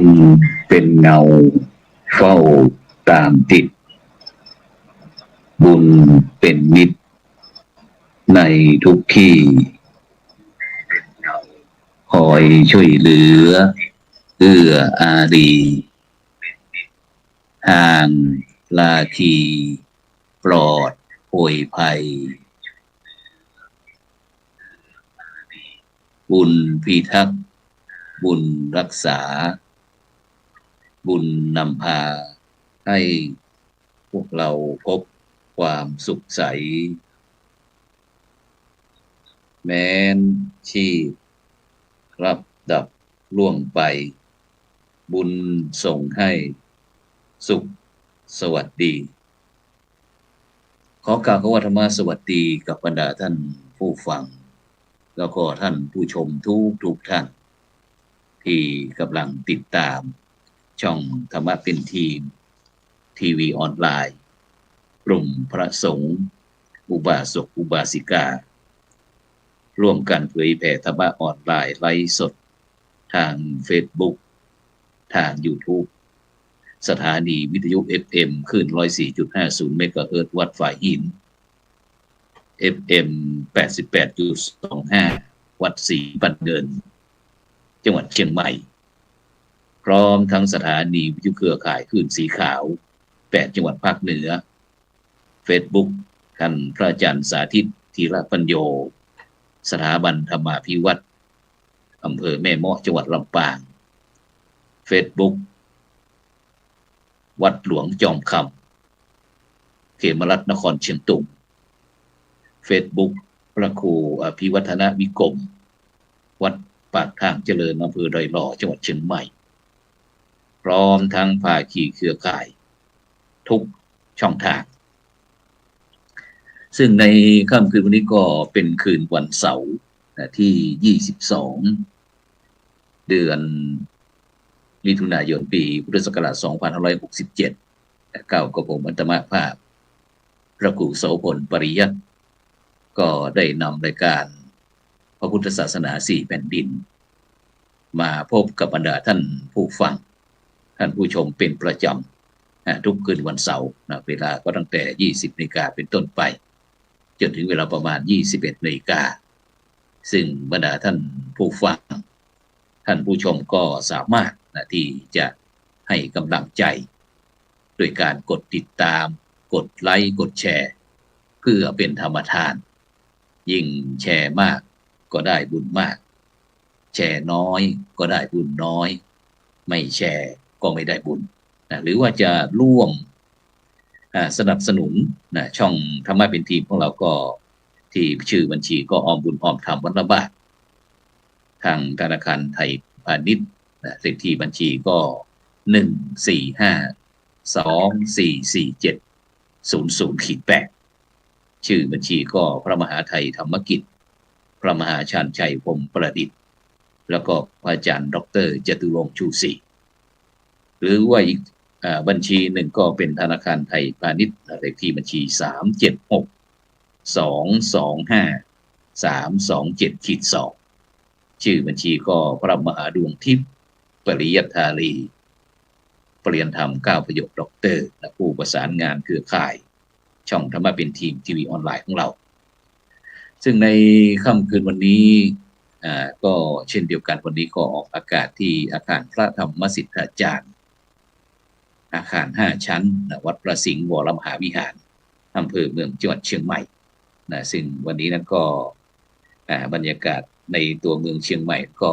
ญเป็นเงาเฝ้าตามติดบุญเป็นมิตรในทุกที่คอยช่วยเหลือเอื้ออารีห่างลาทีปลอดโอยภัยบุญพิทักษ์บุญรักษาบุญนำพาให้พวกเราพบความสุขใสแม้นชีพรับดับล่วงไปบุญส่งให้สุขสวัสดีขอกล่าวคำว่าธรรมะสวัสดีกับบรรดาท่านผู้ฟังแล้วก็ท่านผู้ชมทุกท่านที่กำลังติดตามช่องธรรมะเป็นทีมทีวีออนไลน์กลุ่มพระสงฆ์อุบาสกอุบาสิการ่วมกันเผยแผ่ธรรมะออนไลน์ไลฟ์สดทาง Facebook ทาง YouTube สถานีวิทยุ FM คลื่น 104.50 เมกะเฮิรตซ์วัดฝ่ายหิน FM 88.25 วัดศรีบันเงินจังหวัดเชียงใหม่พร้อมทั้งสถานีวิทยุเครือข่ายคลื่นสีขาว8จังหวัดภาคเหนือ Facebook ท่านพระอาจารย์สาธิตธีรปัญโยสถาบันธรรมาภิวัตรอำเภอแม่เมาะจังหวัดลำปาง Facebook วัดหลวงจอมคำเขมรัตน์นครเชียงตุง Facebook พระครูอภิวัฒนวิกรมวัดปากทางเจริญอำเภอดอยหล่อจังหวัดเชียงใหม่พร้อมทั้งภาคีเครือข่ายทุกช่องทางซึ่งในค่ำคืนวันนี้ก็เป็นคืนวันเสาร์ที่22เดือนมิถุนายนปีพุทธศักราช2567ก้าวกับผมอัตมาภาพพระครูโสพลปริยัติก็ได้นำรายการพระพุทธศาสนา4แผ่นดินมาพบกับบรรดาท่านผู้ฟังท่านผู้ชมเป็นประจำทุกคืนวันเสาร์เวลาก็ตั้งแต่ 20 นาฬิกาเป็นต้นไปจนถึงเวลาประมาณ 21 นาฬิกาซึ่งบรรดาท่านผู้ฟังท่านผู้ชมก็สามารถที่จะให้กำลังใจโดยการกดติดตามกดไลค์กดแชร์เพื่อเป็นธรรมทานยิ่งแชร์มากก็ได้บุญมากแชร์น้อยก็ได้บุญน้อยไม่แชร์ก็ไม่ได้บุญหรือว่าจะร่วมสนับสนุนช่องธรรมะเป็นทีมของเราก็ที่ชื่อบัญชีก็ออมบุญออมธรรมวัดละบาททางธนาคารไทยพาณิชย์เลขที่บัญชีก็145244700-8ชื่อบัญชีก็พระมหาไทยธรรมกิจพระมหาชาญชัยพรหมประดิษฐ์แล้วก็พระอาจารย์ดร.จตุรงค์ชูศรีหรือว่าอีกบัญชีหนึ่งก็เป็นธนาคารไทยพาณิชย์เลขที่บัญชี376225327-2ชื่อบัญชีก็พระมหาดวงทิพย์ปริยัตถาลีปริญญาธรรม9ประโยคด็อกเตอร์และผู้ประสานงานเครือข่ายช่องธรรมะเป็นทีมทีวีออนไลน์ของเราซึ่งในค่ำคืนวันนี้ก็เช่นเดียวกันวันนี้ก็ออกอากาศที่อาคารพระธรรมสิทธาจารย์อาคาร5ชั้นวัดประสิงห์วรมหาวิหารอำเภอเมืองจังหวัดเชียงใหม่ซึ่งวันนี้นั้นก็บรรยากาศในตัวเมืองเชียงใหม่ก็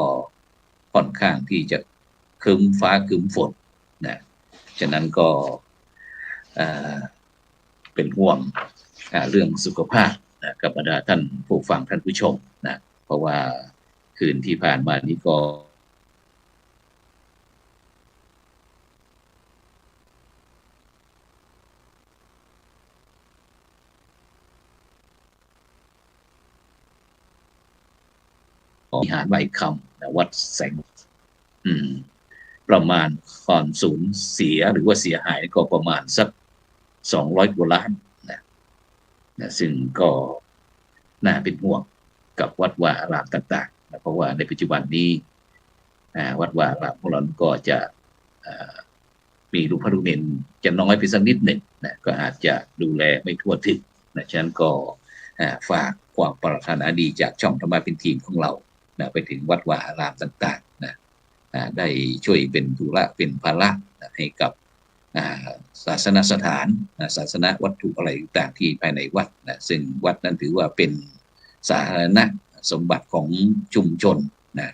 ค่อนข้างที่จะครึ้มฟ้าครึ้มฝนฉะนั้นก็เป็นห่วงเรื่องสุขภาพกับบรรดาท่านผู้ฟังท่านผู้ชมเพราะว่าคืนที่ผ่านมานี้ก็วิหารใบคำวัดแสงประมาณความสูญเสียหรือว่าเสียหายก็ประมาณสัก200 กว่าล้านซึ่งก็น่าเป็นห่วงกับวัดวาอารามต่างๆเพราะว่าในปัจจุบันนี้วัดวาอารามของเราก็จะ มีลูกพระลูกเนนจะน้อยไปสักนิดหนึ่งนะก็อาจจะดูแลไม่ทั่วถึงนะฉะนั้นก็ฝากความปรารถนาดีจากช่องธรรมะเป็นทีมของเรานะไปถึงวัดวาอารามต่างๆนะได้ช่วยเป็นธุระเป็นภาระนะให้กับศาสนสถานศาสนวัตถุอะไรต่างๆที่ภายในวัดนะซึ่งวัดนั้นถือว่าเป็นสาธารณะสมบัติของชุมชนนะ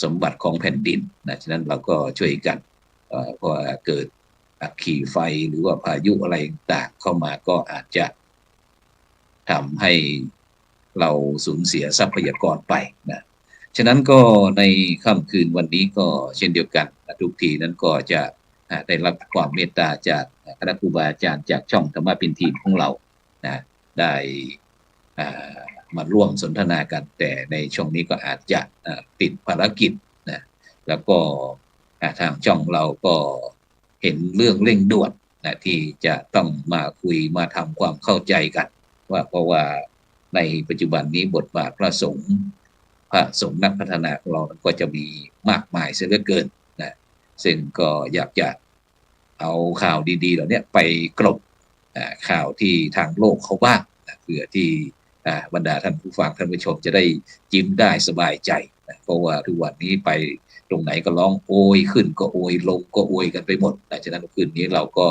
สมบัติของแผ่นดินนะฉะนั้นเราก็ช่วยกันพอเกิดอัคคีไฟหรือว่าพายุอะไรต่างเข้ามาก็อาจจะทำให้เราสูญเสียทรัพยากรไปนะฉะนั้นก็ในค่ำคืนวันนี้ก็เช่นเดียวกันทุกทีนั้นก็จะได้รับความเมตตาจากคณะครูบาอาจารย์จากช่องธรรมะเป็นทีมของเรานะได้มาร่วมสนทนากันแต่ในช่วงนี้ก็อาจจะติดภารกิจนะแล้วก็ทางช่องเราก็เห็นเรื่องเร่งด่วนนะที่จะต้องมาคุยมาทำความเข้าใจกันว่าเพราะว่าในปัจจุบันนี้บทบาทพระสงฆ์นักพัฒนาของเราก็จะมีมากมายเสียเหลือเกินนะซึ่งก็อยากจะเอาข่าวดีๆเหล่านี้ไปกลบข่าวที่ทางโลกเขาบ้างนะเพื่อที่บรรดาท่านผู้ฟังท่านผู้ชมจะได้ยิ้มได้สบายใจนะเพราะว่าทุกวันนี้ไปตรงไหนก็ร้องโอยขึ้นก็โอยลงก็โอยกันไปหมดดังนั้นคืนนี้เราก็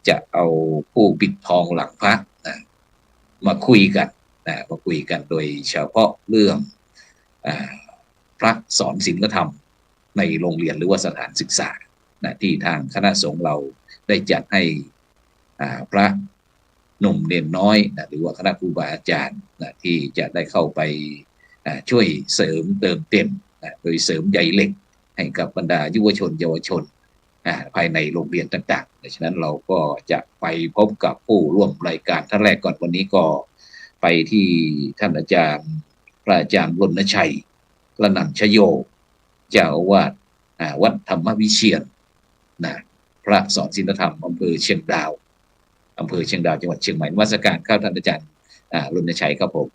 จะเอาผู้ปิดทองหลังพระนะมาคุยกันโดยเฉพาะเรื่องพระสอนศีลธรรมในโรงเรียนหรือว่าสถานศึกษานะที่ทางคณะสงฆ์เราได้จัดให้พระหนุ่มเนนน้อยนะหรือว่าคณะครูบาอาจารย์นะที่จะได้เข้าไปช่วยเสริมเติมเต็มนะโดยเสริมใยเหล็กให้กับบรรดายุวชนเยาวชนภายในโรงเรียนต่างๆดังนั้นเราก็จะไปพบกับผู้ร่วมรายการท่านแรกก่อนวันนี้ก็ไปที่ท่านอาจารย์พระอาจารย์รณชัยระนันชโยเจ้าอาวาสวัดธรรมวิเชียรนะพระสอนศีลธรรมอำเภอเชียงดาวจังหวัดเชียงใหม่นมัสการครับท่านอาจารย์รณชัยครับผม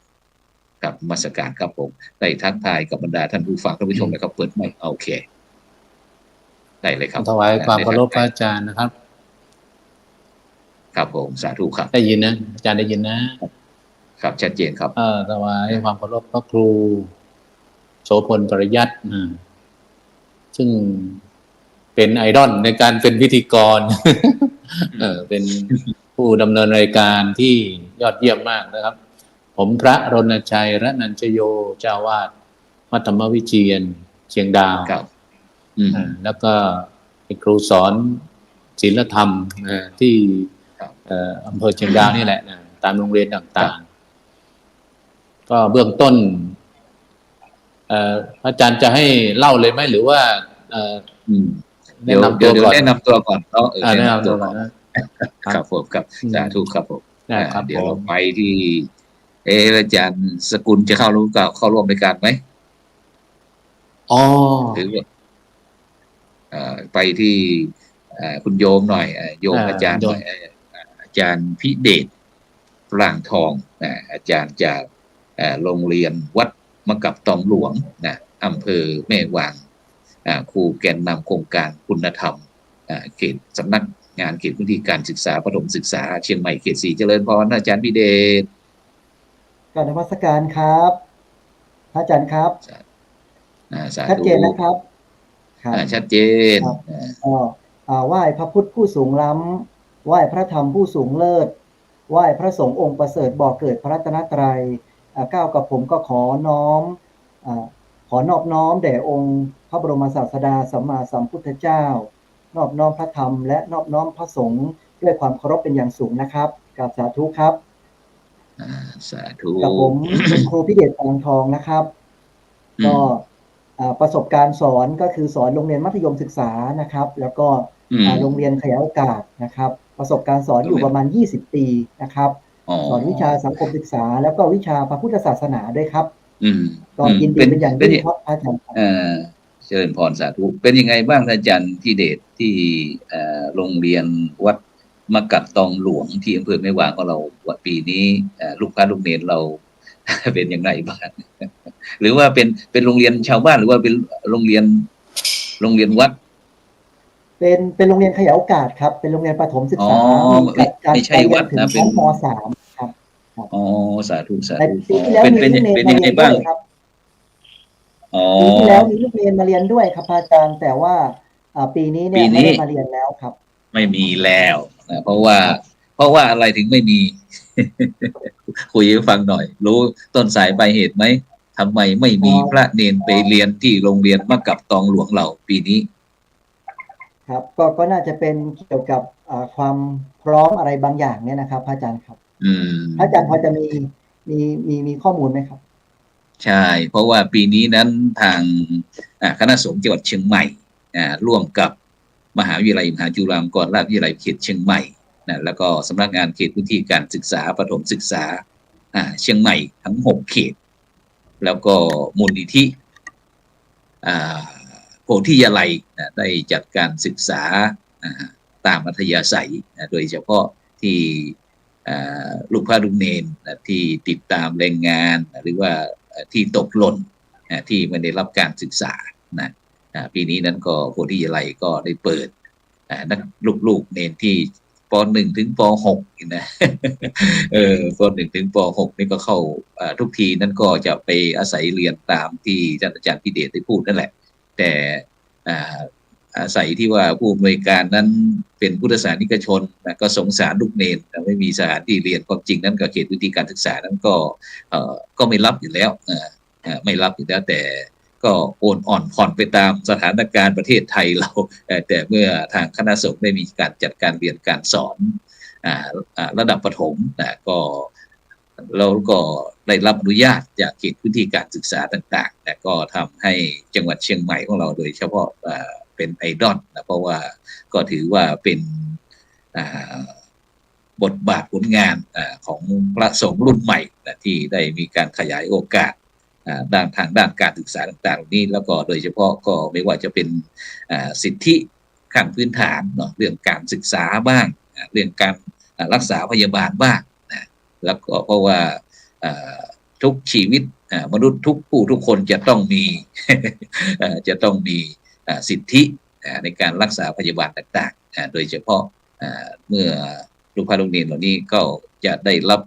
ครับนมัสการครับผมได้ทักทายกับบรรดาท่านผู้ฟังท่านผู้ชมนะครับเปิดไมค์โอเคได้เลยครับถวายความเคารพพระอาจารย์นะครับครับผมสาธุครับได้ยินนะอาจารย์ได้ยินนะครับชัดเจนครับถวายความเคารพพระครูโสพลปริยัติซึ่งเป็นไอดอลในการเป็นพิธีกรเป็นผู้ดำเนินรายการที่ยอดเยี่ยมมากนะครับผมพระรณชัยระนันชโยเจ้าวาดวัดธรรมวิเชียรเชียงดาวแล้วก็เป็นครูสอนศีลธรรมที่อำเภอเชียงดาวนี่แหละตามโรงเรียนต่างๆก็เบื้องต้นอาจารย์จะให้เล่าเลยไหมหรือว่าเดี๋ยวแนะนำตัวก่อนแนะนำตัวก่อนครับผมครับสาธุครับผมเดี๋ยวเราไปที่อาจารย์สกุลจะเข้าร่วมรายการไหมหรือไปที่คุณโยมหน่อยโยมอาจารย์หน่อยอาจารย์พิเดชปรางทองอาจารย์จากโรงเรียนวัดมะกับตองหลวงนะอำเภอแม่วางครูแกนนำโครงการคุณธรรมเขตสำนักงานเขตพื้นที่การศึกษาประถมศึกษาเชียงใหม่เขต 4เจริญพรอาจารย์พิเดชกราบนมัสการครับอาจารย์ครับชัดเจนนะครับชัดเจนไหว้พระพุทธผู้สูงล้ำไหว้พระธรรมผู้สูงเลิศไหว้พระสงฆ์องค์ประเสริฐบ่อเกิดพระรัตนตรัยก้าวกับผมก็ขอนอบน้อมแด่องค์พระบรมศาสดาสัมมาสัมพุทธเจ้านอบน้อมพระธรรมและนอบน้อมพระสงฆ์ด้วยความเคารพเป็นอย่างสูงนะครับกราบสาธุครับสาธุกับผมครูพิเดชปรางทองนะครับก็ประสบการณ์สอนก็คือสอนโรงเรียนมัธยมศึกษานะครับแล้วก็โรงเรียนขยายโอกาสนะครับประสบการณ์สอนอยู่ประมาณ20 ปีนะครับสอนวิชาสังคมศึกษาแล้วก็วิชาพระพุทธศาสนาด้วยครับก็ยินดีเป็นอย่างยิ่งครับอาจารย์เจริญพรสาธุเป็นยังไงบ้างอาจารย์ที่เดชที่โรงเรียนวัดมะกัดตองหลวงที่อำเภอแม่วางของเราว่าปีนี้ลูกค้าลูกเนรเราเป็นยังไงบ้างหรือว่าเป็นโรงเรียนชาวบ้านหรือว่าเป็นโรงเรียนวัด เป็นโรงเรียนขยายโอกาสครับเป็นโรงเรียนประถมศึกษามีการไปเรียนถึงชั้นม.3 ครับอ๋อสาธุในปีที่แล้วมีลูกเนรเป็นมายังไงบ้างเรียนด้วยครับอ๋อปีที่แล้วมีลูกเนรมาเรียนด้วยครับอาจารย์แต่ว่าปีนี้เนี่ยไม่ปีนี้ได้มาเรียนแล้วครับไม่มีแล้วนะเพราะว่าอะไรถึงไม่มี คุยให้ฟังหน่อย รู้ต้นสายปลายเหตุไหมทำไมไม่มีพระเนนไปเรียนที่โรงเรียนมะกับตองหลวงเราปีนี้ครับก็น่าจะเป็นเกี่ยวกับความพร้อมอะไรบางอย่างเนี่ยนะครับพระอาจารย์ครับอืพระอาจารย์พอจะม มีข้อมูลไหมครับใช่เพราะว่าปีนี้นั้นทางคณะสงฆ์จังหวัดเชียงใหม่ร่วมกับมหาวิทยาลัยมหาจุฬาลงกรณราชวิทยาลัยเขตเชียงใหม่แล้วก็สำนักงานเขตพื้นที่การศึกษาประถมศึกษาเชียงใหม่ทั้ง6เขตแล้วก็มูลนิธิโพธิยาลัยได้จัดการศึกษาตามอัธยาศัยโดยเฉพาะที่ลูกพระลูกเนนที่ติดตามแรงงานหรือว่าที่ตกหล่นที่ไม่ได้รับการศึกษานะปีนี้นั้นก็โพธิยาลัยก็ได้เปิดนักลูกเนนที่ป .1 ถึงป .6 นะป .1 ถึงป .6 นี่ก็เข้าทุกทีนั้นก็จะไปอาศัยเรียนตามที่ท่านอาจารย์พิเดชได้พูดนั่นแหละแต่อาศัยที่ว่าผู้อำนวยการนั้นเป็นพุทธศาสนิกชนก็สงสารลูกเนรไม่มีสถานที่เรียนความจริงนั้นก็เขตพื้นที่การศึกษานั้นก็ไม่รับอยู่แล้วไม่รับอยู่แล้วแต่ก็โอนอ่อนผ่อนไปตามสถานการณ์ประเทศไทยเราแต่เมื่อทางคณะสงฆ์ได้มีการจัดการเรียนการสอนระดับประถมก็เราก็ได้รับอนุญาตจากเขตพื้นที่การศึกษาต่างๆแต่ก็ทำให้จังหวัดเชียงใหม่ของเราโดยเฉพาะเป็นไอดอลนะเพราะว่าก็ถือว่าเป็นบทบาทผลงานของพระสงฆ์รุ่นใหม่ที่ได้มีการขยายโอกาสทางด้านการศึกษาต่างๆนี้แล้วก็โดยเฉพาะก็ไม่ว่าจะเป็นสิทธิขั้นพื้นฐานเนาะเรื่องการศึกษาบ้างเรื่องการรักษาพยาบาลบ้างแล้วก็เพราะว่าทุกชีวิตมนุษย์ทุกคนจะต้องมี จะต้องมีสิทธิในการรักษาพยาบาลต่างๆโดยเฉพาะเมื่อลูกพระลูกเนรเหล่านี้ก็จะได้รับ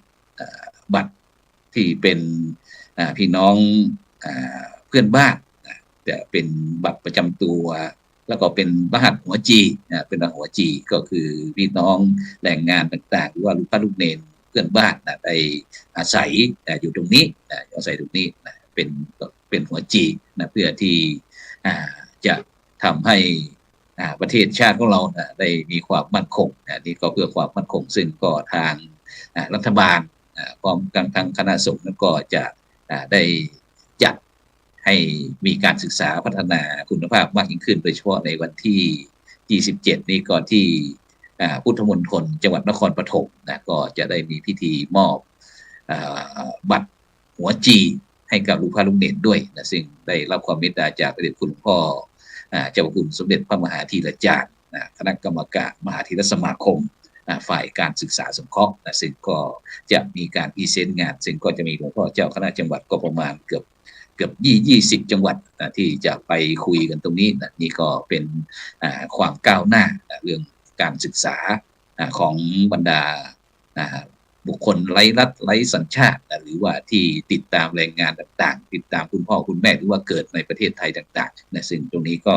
บัตรที่เป็นพี่น้องเพื่อนบ้านจะเป็นบัตรประจำตัวแล้วก็เป็นรหัสหัวจีเป็นรหัสหัวจีก็คือพี่น้องแรงงานต่างๆหรือว่าลูกพระลูกเนรเพื่อนบ้านได้อาศัยอยู่ตรงนี้อาศัยตรงนี้เป็นหัวจีเพื่อที่จะทำให้ประเทศชาติของเราได้มีความมั่นคงนี่ก็เพื่อความมั่นคงซึ่งก็ทางรัฐบาลพร้อมกับทางคณะสงฆ์นั้นก็จะได้จัดให้มีการศึกษาพัฒนาคุณภาพมากยิ่งขึ้นโดยเฉพาะในวันที่27นี้ก่อนที่พุทธมณฑลจังหวัดนครปฐมก็จะได้มีพิธีมอบบัตรหัวจีให้กับลูกพระลูกเนรด้วยซึ่งได้รับความเมตตาจากพระเดชคุณพ่อเจ้าคุณสมเด็จพระมหาธีรจารย์คณะกรรมการมหาธีรสมาคมฝ่ายการศึกษาสงเคราะห์ซึ่งก็จะมีการพรีเซนต์งานซึ่งก็จะมีหลวงพ่อเจ้าคณะจังหวัดก็ประมาณเกือบ20จังหวัดที่จะไปคุยกันตรงนี้นี่ก็เป็นความก้าวหน้าเรื่องการศึกษาของบรรดาบุคคลไร้รัฐไร้สัญชาติหรือว่าที่ติดตามแรงงานต่างๆติดตามคุณพ่อคุณแม่หรือว่าเกิดในประเทศไทยต่างๆซึ่งตรงนี้ก็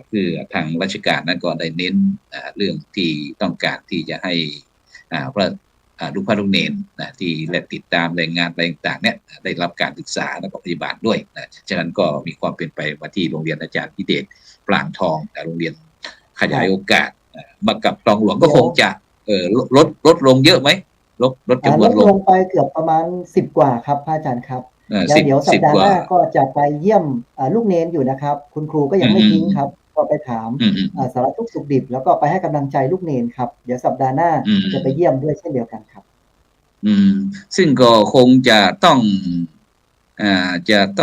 เพื่อทางราชการนั้นก็ได้เน้นเรื่องที่ต้องการที่จะให้ลูกพระลูกเนรที่และติดตามแรงงานอะไรต่างๆเนี่ยได้รับการศึกษาและปฏิบัติด้วยฉะนั้นก็มีความเป็นไปมาที่โรงเรียนอาจารย์พิเดชปรางทองโรงเรียนขยายโอกาสมากับตองหลวงก็คงจะลดลงเยอะไหมลดจำนวนลงไปเกือบประมาณ10กว่าครับพระอาจารย์ครับแล้วเดี๋ยวสัปดาห์หน้าก็จะไปเยี่ยมลูกเนรอยู่นะครับคุณครูก็ยังไม่ทิ้งครับก็ไปถามสารทุกข์สุขดิบแล้วก็ไปให้กำลังใจลูกเนรครับเดี๋ยวสัปดาห์หน้าจะไปเยี่ยมด้วยเช่นเดียวกันครับซึ่งก็คงจะต้อ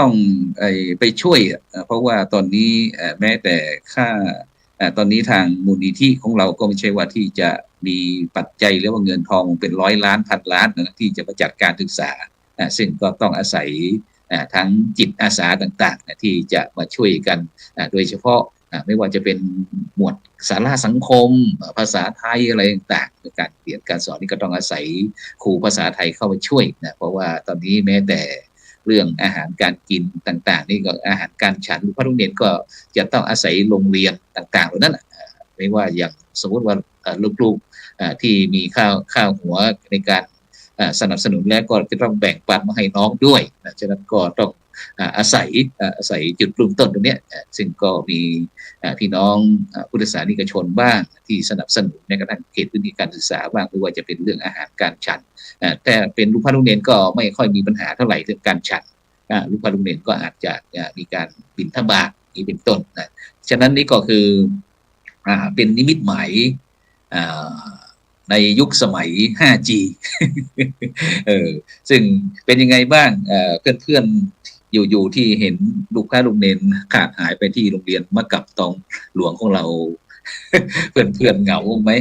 งไปช่วยเพราะว่าตอนนี้แม้แต่ค่าตอนนี้ทางมูลนิธิของเราก็ไม่ใช่ว่าที่จะมีปัจจัยหรือว่าเงินทองเป็น100 ล้านพันล้านที่จะมาจัดการศึกษาซึ่งก็ต้องอาศัยทั้งจิตอาสาต่างๆที่จะมาช่วยกันโดยเฉพาะ ไม่ว่าจะเป็นหมวดสาระสังคมภาษาไทยอะไรต่างๆการเรียนการสอนนี่ก็ต้องอาศัยครูภาษาไทยเข้ามาช่วยนะเพราะว่าตอนนี้แม้แต่เรื่องอาหารการกินต่างๆนี่ก็อาหารการฉันพระโรงเรียนก็จะต้องอาศัยโรงเรียนต่างๆเหล่านั้นไม่ว่าอย่างสมมติว่าลูกๆที่มีข้าวหัวในการสนับสนุนแล้วก็จะต้องแบ่งปันมาให้น้องด้วยฉะนั้นก็ต้องอาศัยจุดเริ่มต้นตรงนี้ซึ่งก็มีพี่น้องพุทธศาสนิกชนบ้างที่สนับสนุนในกระทั่งเขตพื้นที่การศึกษาบ้างไม่ว่าจะเป็นเรื่องอาหารการฉันแต่เป็นลูกพระโรงเรียนก็ไม่ค่อยมีปัญหาเท่าไหร่เรื่องการฉันลูกพระโรงเรียนก็อาจจะมีการบิณฑบาตนี้เป็นต้นนะฉะนั้นนี่ก็คือเป็นนิมิตหมายในยุคสมัย 5G ซึ่งเป็นยังไงบ้างเพื่อนๆอยู่ที่เห็นลูกค้าโรงเรียนขาดหายไปที่โรงเรียนมะกับตองหลวงของเรา เพื่อนๆเหงาไหม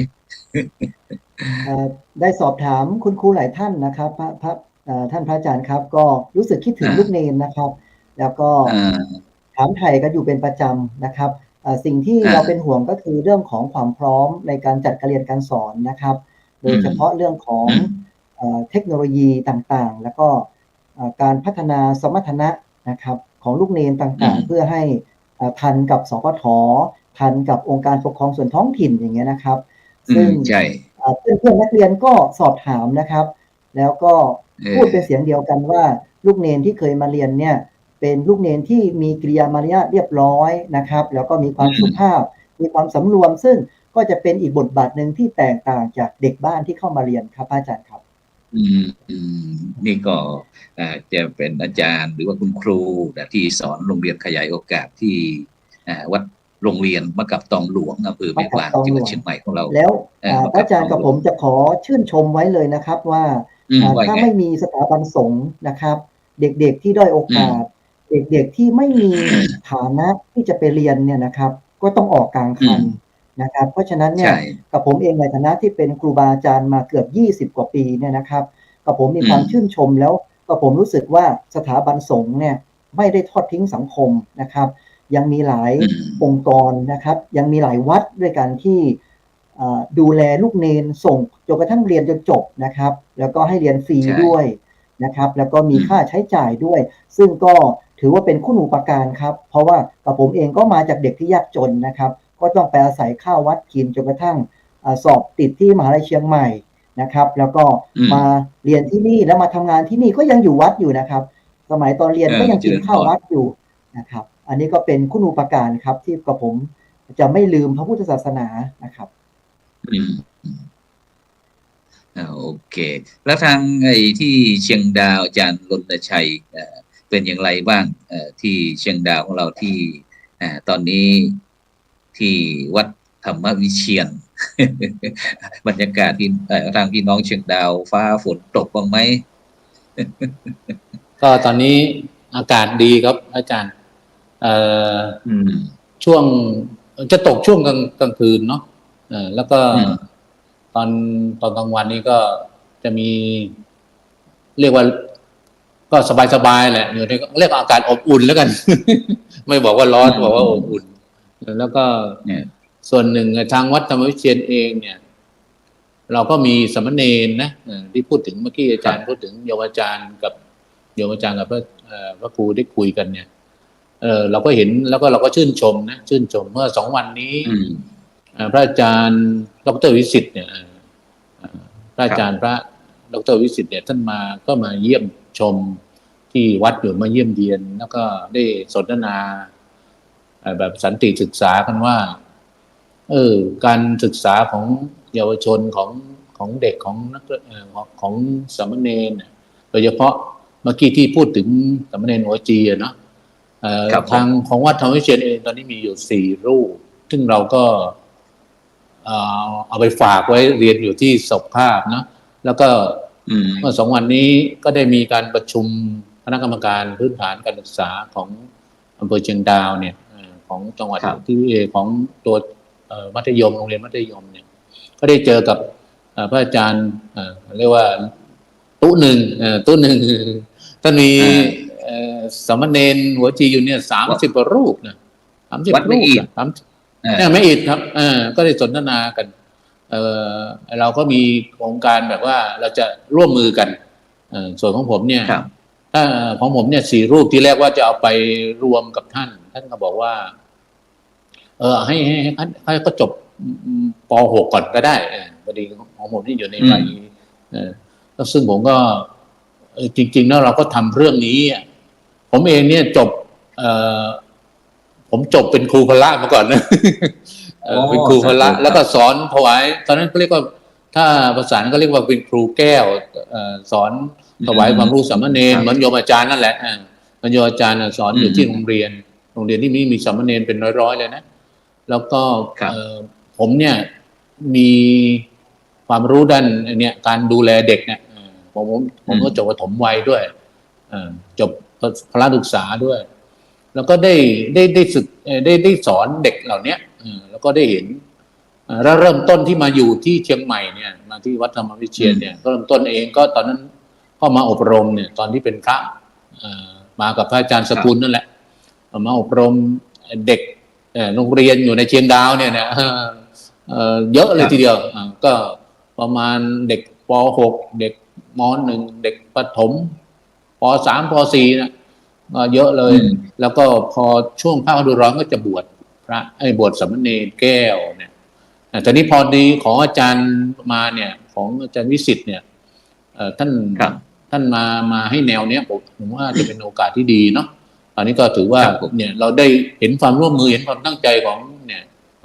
ได้สอบถามคุณครูหลายท่านนะครับท่านพระอาจารย์ครับก็รู้สึกคิดถึงลูกเนนนะครับแล้วก็ถามไถ่กันอยู่เป็นประจำนะครับสิ่งที่เราเป็นห่วงก็คือเรื่องของความพร้อมในการจัดการเรียนการสอนนะครับโดยเฉพาะเรื่องของเทคโนโลยีต่างๆแล้วก็การพัฒนาสมรรถนะนะครับของลูกเนนต่างๆเพื่อให้ทันกับสพททันกับองค์การปกครองส่วนท้องถิ่นอย่างเงี้ยนะครับซึ่งเพื่อนๆนักเรียนก็สอบถามนะครับแล้วก็พูดเป็นเสียงเดียวกันว่าลูกเนนที่เคยมาเรียนเนี่ยเป็นลูกเนนที่มีกิริยามารยาทเรียบร้อยนะครับแล้วก็มีความสุภาพมีความสำรวมซึ่งก็จะเป็นอีกบทบาทหนึ่งที่แตกต่างจากเด็กบ้านที่เข้ามาเรียนครับอาจารย์ครับนี่ก็จะเป็นอาจารย์หรือว่าคุณครูที่สอนโรงเรียนขยายโอกาสที่วัดโรงเรียนมะกับตองหลวงอำเภอแม่กลางจังหวัดเชียงใหม่ของเราแล้วอาจารย์กับผมจะขอชื่นชมไว้เลยนะครับว่าถ้าไม่มีสถาบันสงฆ์นะครับเด็กๆที่ด้อยโอกาสเด็กๆที่ไม่มีฐานะที่จะไปเรียนเนี่ยนะครับก็ต้องออกกลางคันนะครับเพราะฉะนั้นเนี่ยกับผมเองในฐานะที่เป็นครูบาอาจารย์มาเกือบ20 กว่าปีเนี่ยนะครับกับผมมีความชื่นชมแล้วก็ผมรู้สึกว่าสถาบันสงฆ์เนี่ยไม่ได้ทอดทิ้งสังคมนะครับยังมีหลายองค์กรนะครับยังมีหลายวัดด้วยกันที่ดูแลลูกเนนส่งจนกระทั่งเรียนจนจบนะครับแล้วก็ให้เรียนฟรีด้วยนะครับแล้วก็มีค่าใช้จ่ายด้วยซึ่งก็ถือว่าเป็นคุณูปการครับเพราะว่ากับผมเองก็มาจากเด็กที่ยากจนนะครับก็ต้องไปอาศัยข้าววัดกินจนกระทั่งสอบติดที่มหาวิทยาลัยเชียงใหม่นะครับแล้วก็มาเรียนที่นี่แล้วมาทำงานที่นี่ก็ยังอยู่วัดอยู่นะครับสมัยตอนเรียนก็ยังกินข้าววัดอยู่นะครับอันนี้ก็เป็นคุณูปการครับที่กับผมจะไม่ลืมพระพุทธศาสนานะครับโอเคแล้วทางที่เชียงดาวอาจารย์รณชัยเป็นอย่างไรบ้างที่เชียงดาวของเราที่ตอนนี้ที่วัดธรรมวิเชียร บรรยากาศที่ทางพี่น้องเชียงดาวฟ้าฝนตกบ้างไหม ก็ตอนนี้อากาศดีครับอาจารย์ช่วงจะตกช่วงกลางคืนเนาะแล้วก็ตอนกลางวันนี้ก็จะมีเรียกว่าก็สบายๆแหละอยู่ในเรียกอากาศอบอุ่นแล้วกัน ไม่บอกว่าร้อนบอกว่าอบอุ่นแล้วก็ส่วนหนึ่งทางวัดธรรมวิเชียรเองเนี่ยเราก็มีสามเณรนะที่พูดถึงเมื่อกี้อาจารย์พูดถึงโยมอาจารย์กับพระครูได้คุยกันเนี่ยเราก็เห็นแล้วก็เราก็ชื่นชมเมื่อ2 วันนี้พระอาจารย์ดร.วิสิทธิ์เนี่ยพระอาจารย์พระดร.วิสิทธิ์เนี่ยท่านก็มาเยี่ยมชมที่วัดอยู่มาเยี่ยมเยียนแล้วก็ได้สนทนาแบบสันติศึกษากันว่าการศึกษาของเยาวชนของเด็กของนักของสามเณรโดยเฉพาะเมื่อกี้ที่พูดถึงสามเณรหัวจีเนาะทางของวัดธรรมวิเชียรเองตอนนี้มีอยู่4 รูปซึ่งเราก็เอาไปฝากไว้เรียนอยู่ที่ศพภาพเนาะแล้วก็เมื่อ2 วันนี้ก็ได้มีการประชุมคณะกรรมการพื้นฐานการศึกษาของอำเภอเชียงดาวเนี่ยของจังหวัดที่ของตัวมัธยมโรงเรียนมัธยมเนี่ยก็ได้เจอกับพระอาจารย์เรียกว่าตู้หนึ่งท่านมีสามเณรหัวจีอยู่เนี่ย30 กว่ารูปนะ30 รูป เนี่ยไม่อิดครับก็ได้สนทนากันเราก็มีโครงการแบบว่าเราจะร่วมมือกันส่วนของผมเนี่ยถ้าของผมเนี่ย4 รูปที่แรกว่าจะเอาไปรวมกับท่านก็บอกว่าให้ก็จบป.6 ก่อนก็ได้พอดีของผมที่อยู่ในวัยแล้วซึ่งผมก็จริงๆแล้วเราก็ทำเรื่องนี้ผมเองเนี่ยผมจบเป็นครูพละมาก่อนนะเป็นครูพละแล้วก็สอนถวายตอนนั้นเขาเรียกว่าถ้าภาษาก็เรียกว่าเป็นครูแก้วสอนถวายความรู้สามเณรเหมือนโยมอาจารย์นั่นแหละเหมือนโยมอาจารย์สอนอยู่ที่โรงเรียนที่มีสามเณรเป็นร้อยๆเลยนะแล้วก็ผมเนี่ยมีความรู้ด้านเนี่ยการดูแลเด็กเนี่ยผมก็จบประถมวัยด้วยจบพละศึกษาด้วยแล้วก็ได้สอนเด็กเหล่านี้แล้วก็ได้เห็นแล้วเริ่มต้นที่มาอยู่ที่เชียงใหม่เนี่ยมาที่วัดธรรมวิเชียรเนี่ยเริ่มต้นเองก็ตอนนั้นเข้ามาอบรมเนี่ยตอนที่เป็นพระมากับพระอาจารย์สกุลนั่นแหละมาอบรมเด็กโรงเรียนอยู่ในเชียงดาวเนี่ยนะเยอะเลยทีเดียวก็ประมาณเด็กป.6 เด็กม.1 เด็กประถมป.3 ป.4 นะเยอะเลยแล้วก็พอช่วงภาคฤดูร้อนก็จะบวชพระบวชสามเณรแก้วเนี่ยแต่นี้พอดีของอาจารย์มาเนี่ยของอาจารย์วิสิทธิ์เนี่ยท่านมาให้แนวเนี้ยผมว่าจะเป็นโอกาสที่ดีเนาะตอนนี้ก็ถือว่าเนี่ยเราได้เห็นความร่วมมือเห็นความตั้งใจข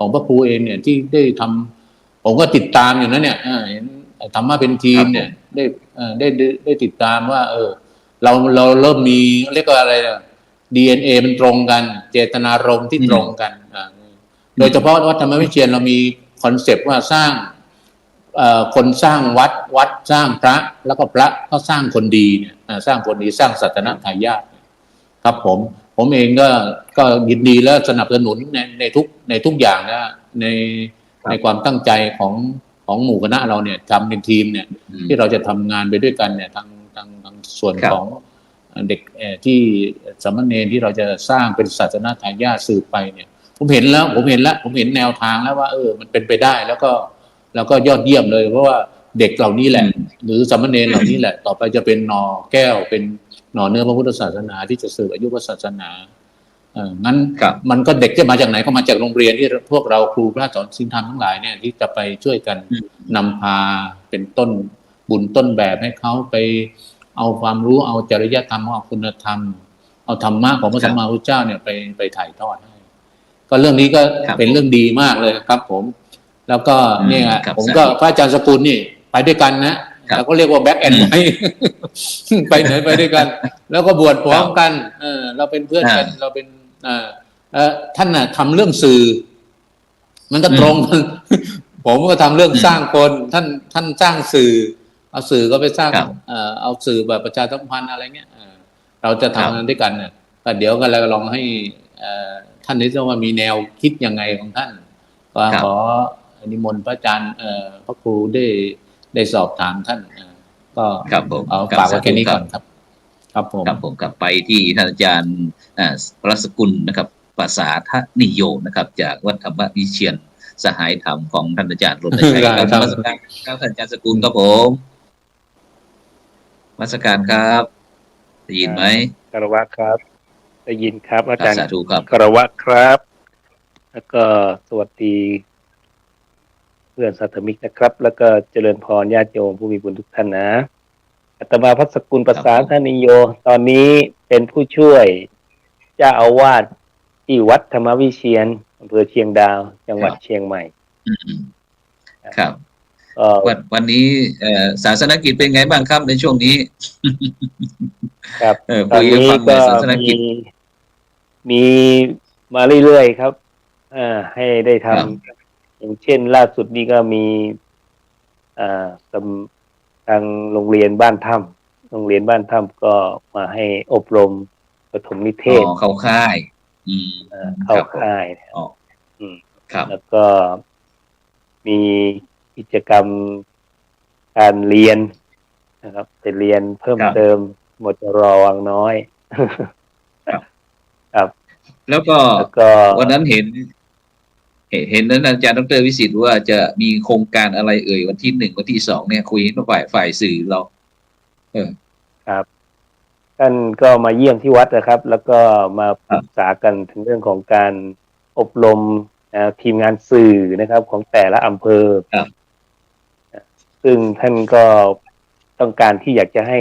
องพระครูเองเนี่ยที่ได้ทำผมก็ติดตามอยู่นะเนี่ยเห็นธรรมะเป็นทีมเนี่ยได้ติดตามว่าเราเริ่มมีเรียกว่าอะไรDNA มันตรงกันเจตนารมณ์ที่ตรงกันโดยเฉพาะวัดธรรมวิเชียรเรามีคอนเซปต์ว่าสร้างคนสร้างวัดสร้างพระแล้วก็พระก็สร้างคนดีเนี่ยสร้างคนดีสร้างศาสนทายาทครับผมเองก็ยินดีและสนับสนุนในทุกอย่างนะในความตั้งใจของหมู่คณะเราเนี่ยทำเป็นทีมเนี่ยที่เราจะทำงานไปด้วยกันเนี่ยทางส่วนของเด็กที่สามเณรที่เราจะสร้างเป็นศาสนทายาทสืบไปเนี่ยผมเห็นแนวทางแล้วว่ามันเป็นไปได้แล้วก็ยอดเยี่ยมเลยเพราะว่าเด็กเหล่านี้แหละหรือสามเณรเหล่านี้แหละต่อไปจะเป็นหน่อแก้วเป็นหน่อเนื้อพระพุทธศาสนาที่จะสืบอายุพระศาสนางั้นมันก็เด็กจะมาจากไหนก็มาจากโรงเรียนที่พวกเราครูพระสอนศีลธรรมทั้งหลายเนี่ยที่จะไปช่วยกันนำพาเป็นต้นบุญต้นแบบให้เขาไปเอาความรู้เอาจริยธรรมเอาคุณธรรมเอาธรรมะของพระสัมมาสัมพุทธเจ้าเนี่ยไปถ่ายทอดให้ก็เรื่องนี้ก็เป็นเรื่องดีมากเลยครับผมแล้วก็เนี่ยผมก็พระอาจารย์สกุลนี่ไปด้วยกันนะเราก็เรียกว่าแบ็คแอนด์ไวไปไหนไปด้วยกันแล้วก็บวชพร้อมกันเราเป็นเพื่อนกันเราเป็นท่านน่ะทำเรื่องสื่อมันก็ตรงกันผมก็ทำเรื่องสร้างคนท่านสร้างสื่อเอาสื่อก็ไปสร้างเอาสื่อแบบประชาสัมพันธ์อะไรเงี้ยเราจะทำงานด้วยกันเนี่ยก็เดี๋ยวกันแล้วลองให้ท่านนี้จะว่ามีแนวคิดยังไงของท่านก็ขอนิมนต์พระอาจารย์พระครูได้สอบถามท่านก็เอาฝากไว้แค่นี้ก่อนครับครับผมกลับไปที่ท่านอาจารย์พระสกุลนะครับภาษาทนิโยนะครับจากวัดธรรมวิเชียรสหายธรรมของท่านอาจารย์รณชัยครับนมัสการครับท่านอาจารย์สกุลครับผมนมัสการครับได้ยินไหมคารวะครับได้ยินครับอาจารย์สาธุครับคารวะครับแล้วก็สวัสดีเพื่อนสัตมิกนะครับแล้วก็เจริญพรญาติโยมผู้มีบุญทุกท่านนะอาตมาพัสกุลภาษาธนิโยตอนนี้เป็นผู้ช่วยเจ้าอาวาสที่วัดธรรมวิเชียรอำเภอเชียงดาวจังหวัดเชียงใหม่ครับวันนี้ศาสนกิจเป็นไงบ้างครับในช่วงนี้ครับตอนนี้ก็มีมาเรื่อยๆครับให้ได้ทำอย่างเช่นล่าสุดนี้ก็มีทางโรงเรียนบ้านถ้ำก็มาให้อบรมปฐมนิเทศเข้าค่ายเข้าค่ายครับแล้วก็มีกิจกรรมการเรียนนะครับไปเรียนเพิ่มเติมมจร.วังน้อยครับแล้วก็วันนั้นเห็น เห็นนั้นอาจารย์ดร.วิสิทธิ์ว่าจะมีโครงการอะไรวันที่ 1วันที่ 2เนี่ยคุยกับฝ่ายสื่อเราครับท่านก็มาเยี่ยมที่วัดนะครับ แล้วก็มาปรึกษากันถึงเรื่องของการอบรมทีมงานสื่อนะครับของแต่ละอำเภอซึ่งท่านก็ต้องการที่อยากจะให้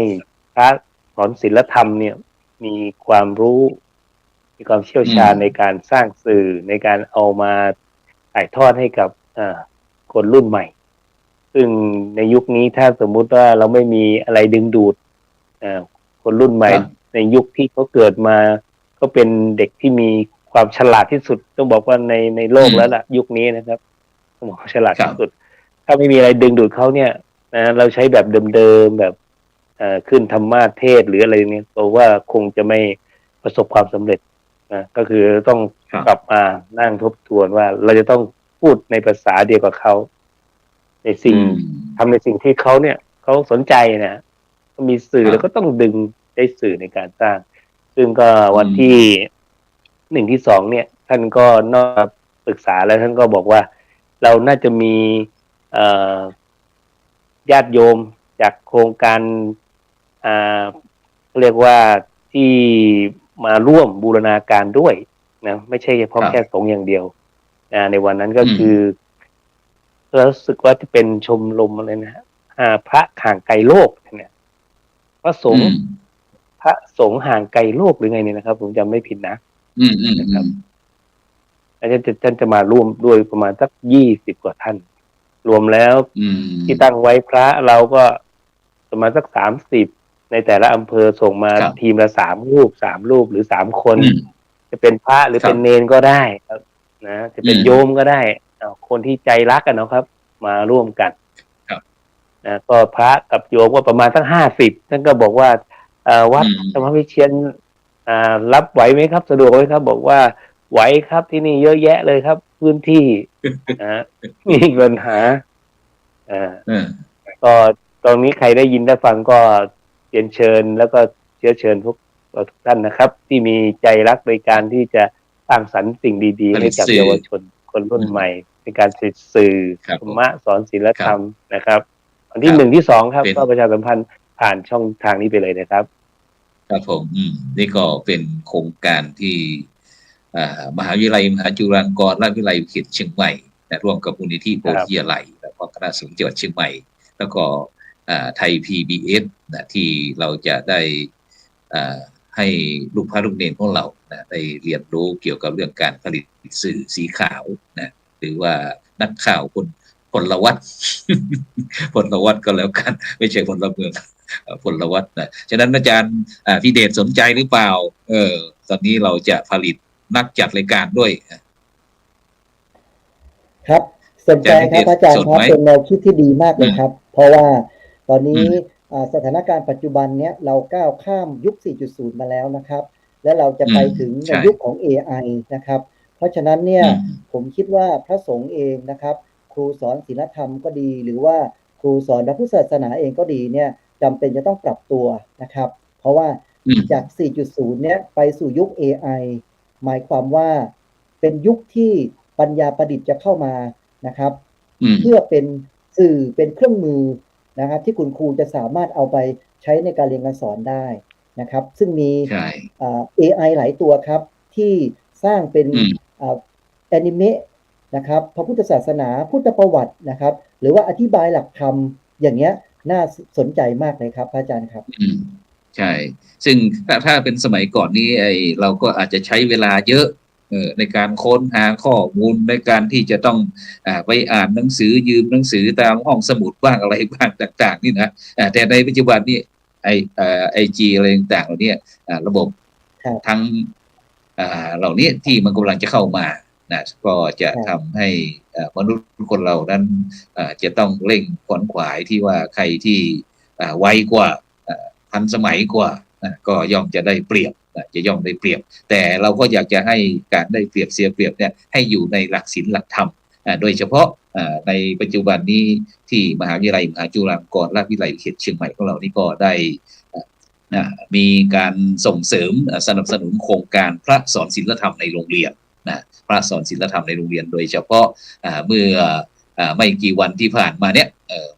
พระสอนศีลธรรมเนี่ยมีความรู้มีความเชี่ยวชาญในการสร้างสื่อในการเอามาถ่ายทอดให้กับคนรุ่นใหม่ซึ่งในยุคนี้ถ้าสมมุติว่าเราไม่มีอะไรดึงดูดคนรุ่นใหม่ในยุคที่เขาเกิดมาก็เป็นเด็กที่มีความฉลาดที่สุดต้องบอกว่าในโลกแล้วล่ะยุคนี้นะครับต้องบอกฉลาดที่สุดถ้าไม่มีอะไรดึงดูดเขาเนี่ยเราใช้แบบเดิมๆแบบขึ้นธรรมะเทศหรืออะไรเนี่ยเพราะว่าคงจะไม่ประสบความสำเร็จก็คือต้องกลับมานั่งทบทวนว่าเราจะต้องพูดในภาษาเดียวกับเขาในสิ่งทำในสิ่งที่เขาเนี่ยเขาสนใจนะมีสื่อแล้วก็ต้องดึงได้สื่อในการสร้างซึ่งก็วันที่1 ที่ 2เนี่ยท่านก็นอกปรึกษาแล้วท่านก็บอกว่าเราน่าจะมีญาติโยมจากโครงการเรียกว่าที่มาร่วมบูรณาการด้วยนะไม่ใช่เฉพาะแค่สงฆ์อย่างเดียวในวันนั้นก็คือรู้สึกว่าจะเป็นชมรมอะไรนะพระห่างไกลโลกเนี่ยพระสงฆ์ห่างไกลโลกหรือไงเนี่ยนะครับผมจำไม่ผิดนะนะครับอาจารย์ท่านจะมาร่วมด้วยประมาณสัก20 กว่าท่านรวมแล้วที่ตั้งไว้พระเราก็ประมาณสัก30ในแต่ละอำเภอส่งมาทีมละ3 รูปหรือ3 คนจะเป็นพระหรือเป็นเนนก็ได้นะจะเป็นโยมก็ได้คนที่ใจรักกันนะครับมาร่วมกันนะก็พระกับโยมก็ประมาณสัก50ท่านก็บอกว่าวัดธรรมวิเชียรรับไหวไหมครับสะดวกไหมครับบอกว่าไหวครับที่นี่เยอะแยะเลยครับพื้นที่มีเงินหาก็ตรงนี้ใครได้ยินได้ฟังก็เรียนเชิญแล้วก็เชิญทุกท่านนะครับที่มีใจรักในการที่จะสร้างสรรค์สิ่งดีๆให้กับเยาวชนคนรุ่นใหม่ในการสื่อธรรมะสอนศีลธรรมนะครับวันที่1 ที่ 2ครับก็ประชาสัมพันธ์ผ่านช่องทางนี้ไปเลยนะครับครับผมนี่ก็เป็นโครงการที่มหาวิทยาลัยมหาจุฬาลงกรณราชวิทยาลัยเขตเชียงใหม่ร่วมกับมูลนิธิโพธิยาลัยและคณะสงฆ์จังหวัดเชียงใหม่แล้วก็ไทย PBS ที่เราจะได้ให้ลูกพระลูกเนรของเราได้เรียนรู้เกี่ยวกับเรื่องการผลิตสื่อสีขาวหรือว่านักข่าวพลวัตพลวัตก็แล้วกันไม่ใช่พลเมืองพลวัตฉะนั้นอาจารย์พี่เดชสนใจหรือเปล่าตอนนี้เราจะผลิตนักจัดรายการด้วยครับสนใจครับอาจารย์ครับเป็นแนวคิดที่ดีมากเลยครับเพราะว่าตอนนี้สถานการณ์ปัจจุบันเนี้ยเราก้าวข้ามยุค 4.0 มาแล้วนะครับและเราจะไปถึงในยุคของ AI นะครับเพราะฉะนั้นเนี่ยผมคิดว่าพระสงฆ์เองนะครับครูสอนศีลธรรมก็ดีหรือว่าครูสอนพระพุทธศาสนาเองก็ดีเนี่ยจำเป็นจะต้องปรับตัวนะครับเพราะว่าจาก 4.0 เนี่ยไปสู่ยุค AI หมายความว่าเป็นยุคที่ปัญญาประดิษฐ์จะเข้ามานะครับเพื่อเป็นสื่อเป็นเครื่องมือนะครับที่คุณครูจะสามารถเอาไปใช้ในการเรียนการสอนได้นะครับซึ่งมี AI หลายตัวครับที่สร้างเป็นแอนิเมะนะครับพระพุทธศาสนาพุทธประวัตินะครับหรือว่าอธิบายหลักธรรมอย่างเงี้ยน่าสนใจมากเลยครับอาจารย์ครับใช่ซึ่งถ้าเป็นสมัยก่อนนี้เราก็อาจจะใช้เวลาเยอะในการค้นหาข้อมูลในการที่จะต้องไปอ่านหนังสือยืมหนังสือตามห้องสมุดบ้างอะไรบ้างต่างๆนี่นะแต่ในปัจจุบันนี้IG อะไรต่างๆเหล่านี้ระบบทั้งเหล่านี้ที่มันกำลังจะเข้ามาก็จะทำให้มนุษย์คนเรานั้นจะต้องเร่งขวนขวายที่ว่าใครที่ไวกว่าทันสมัยกว่าก็ย่อมจะได้เปรียบจะย่อมได้เปรียบแต่เราก็อยากจะให้การได้เปรียบเสียเปรียบเนี่ยให้อยู่ในหลักศีลหลักธรรมโดยเฉพาะในปัจจุบันนี้ที่มหาวิทยาลัยมหาจุฬาลงกรณราชวิทยาลัยเขตเชียงใหม่ของเรานี่ก็ได้มีการส่งเสริมสนับสนุนโครงการพระสอนศีลธรรมในโรงเรียน นะพระสอนศีลธรรมในโรงเรียนโดยเฉพาะเมื่อไม่กี่วันที่ผ่านมาเนี่ย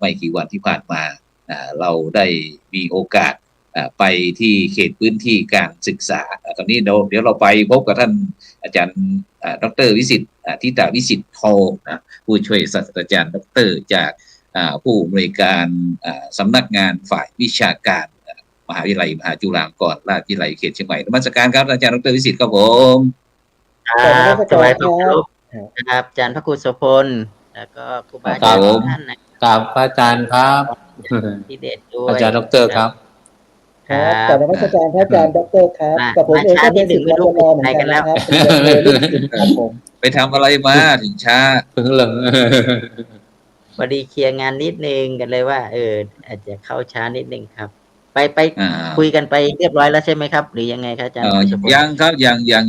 ไม่กี่วันที่ผ่านมาเราได้มีโอกาสไปที่เขตพื้นที่การศึกษาตอนนี้เดี๋ยวเราไปพบกับท่านอาจารย์ดร.วิสิทธิ์ทิตาวิสิทธิ์โทนะผู้ช่วยศาสตราจารย์ดร.จากผู้อำนวยการสำนักงานฝ่ายวิชาการมหาวิทยาลัยมหาจุฬาลงกรณราชวิทยาลัยเขตเชียงใหม่นมัสการครับอาจารย์ดร.วิสิทธิ์ครับผม ครับสวัสดีครับอาจารย์พระครูโสพลแล้วก็ครูบาอาจารย์ท่านนะครับพระอาจารย์ครับพี่เดชด้วยอาจารย์ดร.ครับครับแต่นมัสการพระอาจารย์ดร.ครับกับผมเองก็เป็นศิษย์วัดนอนเหมือนกันนะครับไปทำอะไรมาถึงช้าเพิ่งเลิกพอดีเคลียร์งานนิดนึงกันเลยว่าอาจจะเข้าช้านิดนึงครับไปคุยกันไปเรียบร้อยแล้วใช่ไหมครับหรือยังไงครับอาจารย์ยังครับ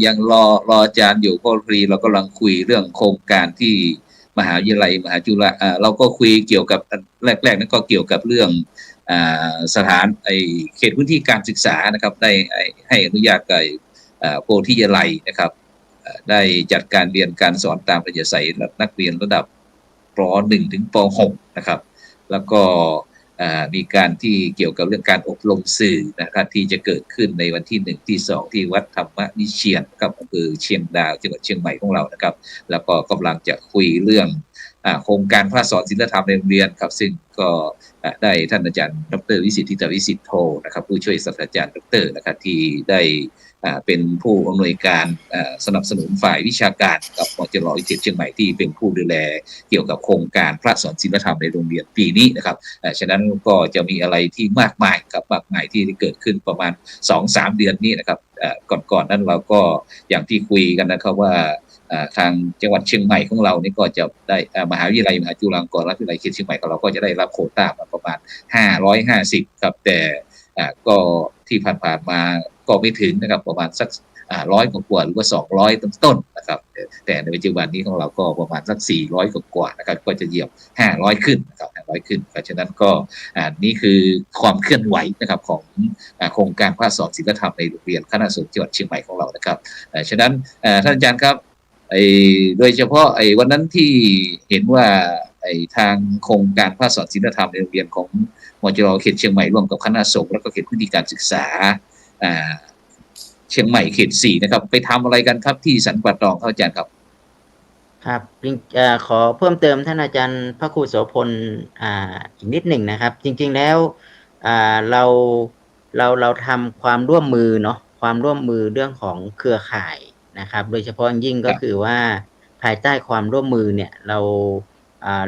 ยังรออาจารย์อยู่พอดีเรากำลังคุยเรื่องโครงการที่มหาวิทยาลัยมหาจุฬาเราก็คุยเกี่ยวกับแรกๆนั้นก็เกี่ยวกับเรื่องสถานเขตพื้นที่การศึกษานะครับได้ให้อนุญาตกับโพธิยาลัยนะครับได้จัดการเรียนการสอนตามอัธยาศัยนักเรียนระดับป .1 ถึงป .6 นะครับแล้วก็มีการที่เกี่ยวกับเรื่องการอบรมสื่อนะครับที่จะเกิดขึ้นในวันที่1ที่2ที่วัดธรรมวิเชียรครับอำเภอเชียงดาวจังหวัดเชียงใหม่ของเรานะครับแล้วก็กำลังจะคุยเรื่องโครงการพระสอนศีลธรรมในโรงเรียนครับซึ่งก็ได้ท่านอาจารย์ดร.วิสิทธิ์ทิตาวิสิทธิ์โทนะครับผู้ช่วยศาสตราจารย์ดร.นะครับที่ได้เป็นผู้อำนวยการสนับสนุนฝ่ายวิชาการกับมจร.วิเทศเชียงใหม่ที่เป็นผู้ดูแลเกี่ยวกับโครงการพระสอนศีลธรรมในโรงเรียนปีนี้นะครับฉะนั้นก็จะมีอะไรที่มากมายครับมากมายที่เกิดขึ้นประมาณ 2-3 เดือนนี้นะครับก่อนนั้นเราก็อย่างที่คุยกันนะครับว่าทางจังหวัดเชียงใหม่ของเรานี่ก็จะได้มหาวิทยาลัยมหาจุฬาลงกรณราชวิทยาลัยเขตเชียงใหม่ของเราก็จะได้รับโควต้ามาประมาณ550ครับแต่ก็ที่ผ่านมาก็ไม่ถึงนะครับประมาณสัก100 กว่าหรือว่า200ต้นๆนะครับแต่ในปัจจุบันนี้ของเราก็ประมาณสัก400 กว่านะครับก็จะเหยียบ500ขึ้นนะครับ500ขึ้นเพราะฉะนั้นก็นี่คือความเคลื่อนไหวนะครับของโครงการพระสอนศีลธรรมในโรงเรียนคณะสงฆ์จังหวัดเชียงใหม่ของเรานะครับฉะนั้นท่านอาจารย์ครับโดยเฉพาะวันนั้นที่เห็นว่าทางโครงการพระสอนศีลธรรมในโรงเรียนของมจร.เขตเชียงใหม่ร่วมกับคณะสงฆ์แล้วก็เขตพื้นที่การศึกษาเชียงใหม่เขต4นะครับไปทำอะไรกันครับที่สันป่าตองครับอาจารย์ครับครับขอเพิ่มเติมท่านอาจารย์พระครูโสพลอีกนิดหนึ่งนะครับจริงๆแล้วเราทำความร่วมมือเนาะความร่วมมือเรื่องของเครือข่ายนะครับโดยเฉพาะยิ่งก็คือว่าภายใต้ความร่วมมือเนี่ยเ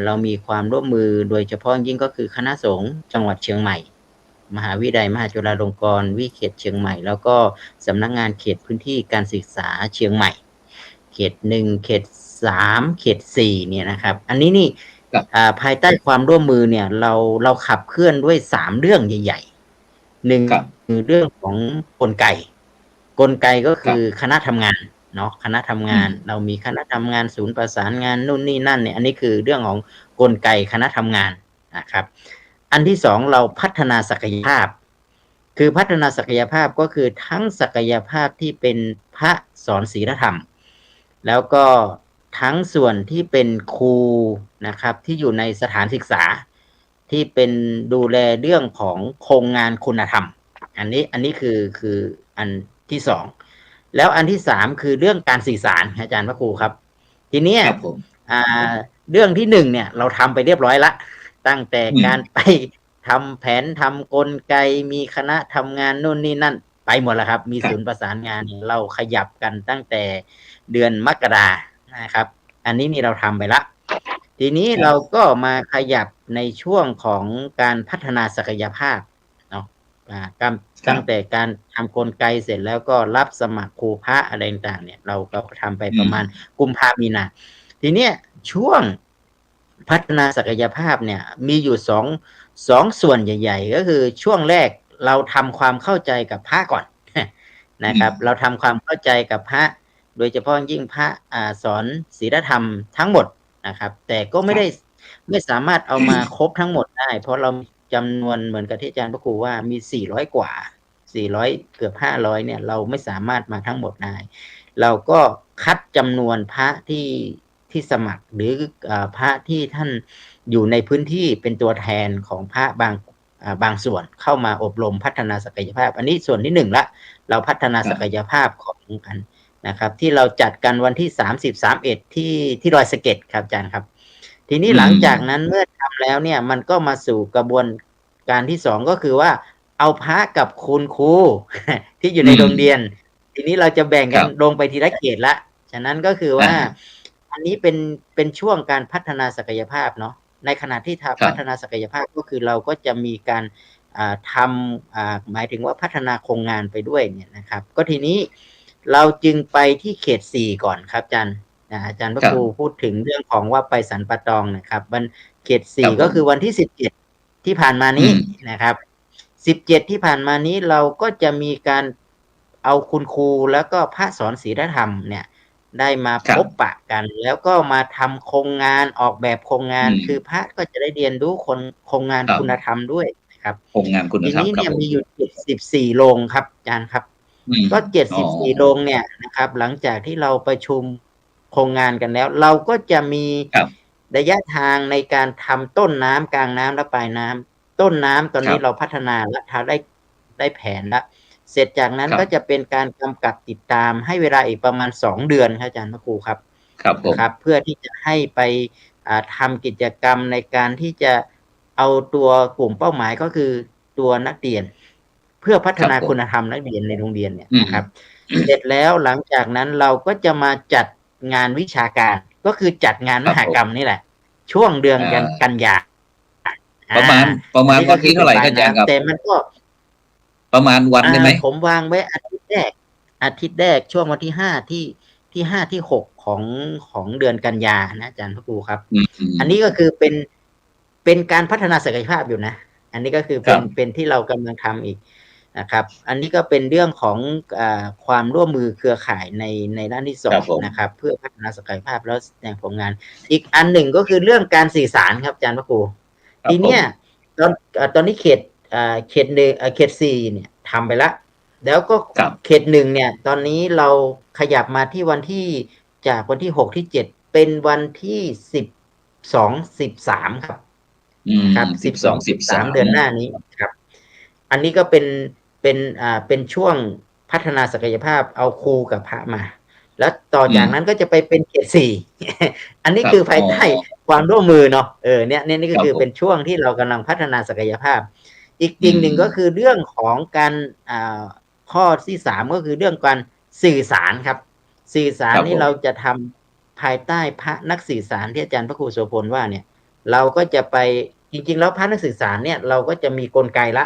รามีความร่วมมือโดยเฉพาะยิ่งก็คือคณะสงฆ์จังหวัดเชียงใหม่มหาวิทยาลัยมหาจุฬาลงกรณ์วิเขตเชียงใหม่แล้วก็สำนักงานเขตพื้นที่การศึกษาเชียงใหม่เขต1เขต3เขต4เนี่ยนะครับอันนี้นี่ภายใต้ความร่วมมือเนี่ยเราขับเคลื่อนด้วย3เรื่องใหญ่ๆ1คือเรื่องของกลไกก็คือคณะทำงานเนาะคณะทำงานเรามีคณะทำงานศูนย์ประสานงานนู่นนี่นั่นเนี่ยอันนี้คือเรื่องของกลไกคณะทำงานนะครับอันที่2เราพัฒนาศักยภาพคือพัฒนาศักยภาพก็คือทั้งศักยภาพที่เป็นพระสอนศีลธรรมแล้วก็ทั้งส่วนที่เป็นครูนะครับที่อยู่ในสถานศึกษาที่เป็นดูแลเรื่องของโครงงานคุณธรรมอันนี้คืออันที่2แล้วอันที่3คือเรื่องการสื่อสารอาจารย์พระครูครับทีนี้เรื่องที่1เนี่ยเราทำไปเรียบร้อยละตั้งแต่การไปทำแผนทำกลไกมีคณะทำงานนู่นนี่นั่นไปหมดแล้วครับมีศูนย์ประสานงานเราขยับกันตั้งแต่เดือนมกรานะครับอันนี้นี่เราทำไปละทีนี้เราก็มาขยับในช่วงของการพัฒนาศักยภาพเนาะตั้งแต่การทำกลไกเสร็จแล้วก็รับสมัครครูพระอะไรต่างๆเนี่ยเราก็ทำไปประมาณกุมภาพันธ์มีนาทีเนี้ยช่วงพัฒนาศักยภาพเนี่ยมีอยู่สองส่วนใหญ่ๆก็คือช่วงแรกเราทำความเข้าใจกับพระก่อนนะครับเราทำความเข้าใจกับพระโดยเฉพาะยิ่งพระสอนศีลธรรมทั้งหมดนะครับแต่ก็ไม่สามารถเอามาครบทั้งหมดได้เพราะเราจำนวนเหมือนกับที่อาจารย์พระครูว่ามี400 กว่า400เกือบ500เนี่ยเราไม่สามารถมาทั้งหมดได้เราก็ คัดจำนวนพระที่สมัครหรือพระที่ท่านอยู่ในพื้นที่เป็นตัวแทนของพระบางส่วนเข้ามาอบรมพัฒนาศักยภาพ อันนี้ส่วนที่หนึ่งละเราพัฒนาศักยภาพของกันนะครับที่เราจัดกันวันที่30-31ที่ดอยสะเก็ดครับอาจารย์ครับทีนี้หลังจากนั้นเมื่อทำแล้วเนี่ยมันก็มาสู่กระบวนการที่สองก็คือว่าเอาพระกับคุณครู ที่อยู่ในโรงเรียนทีนี้เราจะแบ่งกันลงไปทีละเขตละฉะนั้นก็คือว่าอันนี้เป็นช่วงการพัฒนาศักยภาพเนาะในขณะที่พัฒนาศักยภาพก็คือเราก็จะมีการทำหมายถึงว่าพัฒนาโครงงานไปด้วยเนี่ยนะครับก็ทีนี้เราจึงไปที่เขต4ก่อนครับอาจารย์พระครูพูดถึงเรื่องของว่าไปสันปะตองนะครับวันเขต4ก็คือวันที่17ที่ผ่านมานี้นะครับ17ที่ผ่านมานี้เราก็จะมีการเอาคุณครูแล้วก็พระสอนศีลธรรมเนี่ยได้มาพบปะกันแล้วก็มาทำโครงงานออกแบบโครงงานคือพระก็จะได้เรียนรู้โครงงานคุณธรรมด้วยนะครับโครงงานคุณธรรมทีนี้เนี่ยมีอยู่74โรงครับอาจารย์ครับก็74โรงเนี่ยนะครับหลังจากที่เราประชุมโครงงานกันแล้วเราก็จะมีระยะทางในการทำต้นน้ำกลางน้ำและปลายน้ำต้นน้ำตอนนี้เราพัฒนาและได้แผนแล้วเสร็จจากนั้นก็จะเป็นการกำกับติดตามให้เวลาอีกประมาณ2เดือนครับอาจารย์พระครูครับครับเพื่อที่จะให้ไปทำกิจกรรมในการที่จะเอาตัวกลุ่มเป้าหมายก็คือตัวนักเรียนเพื่อพัฒนาคุณธรรมนักเรียนในโรงเรียนเนี่ยนะครับเสร็จแล้วหลังจากนั้นเราก็จะมาจัดงานวิชาการก็คือจัดงานมหกรรมนี่แหละช่วงเดือนกันยาประมาณวันที่เท่าไหร่ครับอาจารย์ครับแต่มันก็ประมาณวันได้ไหมผมวางไว้อาทิตย์แรกช่วงวันที่5ที่5ที่6ของเดือนกันยานะอาจารย์พระครูครับอันนี้ก็คือเป็นการพัฒนาศักยภาพอยู่นะอันนี้ก็คือเป็นที่เรากำลังทำอีกนะครับอันนี้ก็เป็นเรื่องของความร่วมมือเครือข่ายในด้านที่2นะครับเพื่อพัฒนาศักยภาพแล้วแสดงผลงานอีกอันหนึ่งก็คือเรื่องการสื่อสารครับอาจารย์พระครูทีเนี้ยตอนนี้เขตเขต4เนี่ยทำไปแล้วก็เขต1เนี่ยตอนนี้เราขยับมาที่วันที่จากวันที่6ที่7เป็นวันที่12-13ครับครับ12-13เดือนหน้านี้ครับอันนี้ก็เป็นช่วงพัฒนาศักยภาพเอาครูกับพระมาแล้วต่อจากนั้นก็จะไปเป็นเขต4อันนี้คือภายใต้ความร่วมมือเนาะนี่ก็คือเป็นช่วงที่เรากำลังพัฒนาศักยภาพอีกสิ่งหนึ่งก็คือเรื่องของการข้อที่3ก็คือเรื่องการสื่อสารครับสื่อสารนี่เราจะทำภายใต้พระนักสื่อสารที่อาจารย์พระครูโสพลว่าเนี่ยเราก็จะไปจริงๆแล้วพระนักสื่อสารเนี่ยเราก็จะมีกลไกละ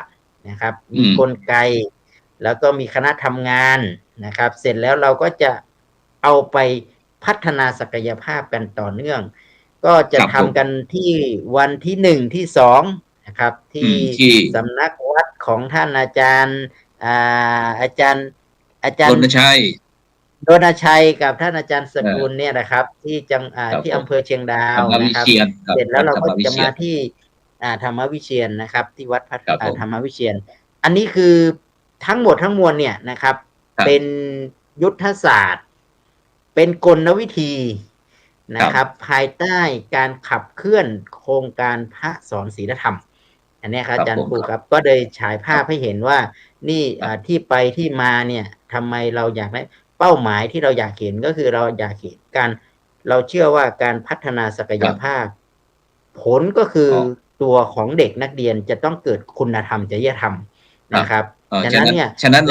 นะครับมีกลไกแล้วก็มีคณะทำงานนะครับเสร็จแล้วเราก็จะเอาไปพัฒนาศักยภาพกันต่อเนื่องก็จะทำกันที่วันที่1ที่2นะครับที่สำนักวัดของท่านอาจารย์รณชัยกับท่านอาจารย์สกุลเนี่ยนะครับที่อำเภอเชียงดาวนะครับเสร็จแล้วเราก็จะมาที่ธรรมวิเชียรนะครับที่วัดธรรมวิเชียรอันนี้คือทั้งหมดทั้งมวลเนี่ยนะครับเป็นยุทธศาสตร์เป็นกลวิธีนะครับภายใต้การขับเคลื่อนโครงการพระสอนศีลธรรมอันนี้ครับอาจารย์ครูครับก็เลยฉายภาพให้เห็นว่านี่ที่ไปที่มาเนี่ยทำไมเราอยากได้เป้าหมายที่เราอยากเห็นก็คือเราอยากเห็นเราเชื่อว่าการพัฒนาศักยภาพผลก็คือตัวของเด็กนักเรียนจะต้องเกิดคุณธรรมจริยธรรมนะครับฉะนั้น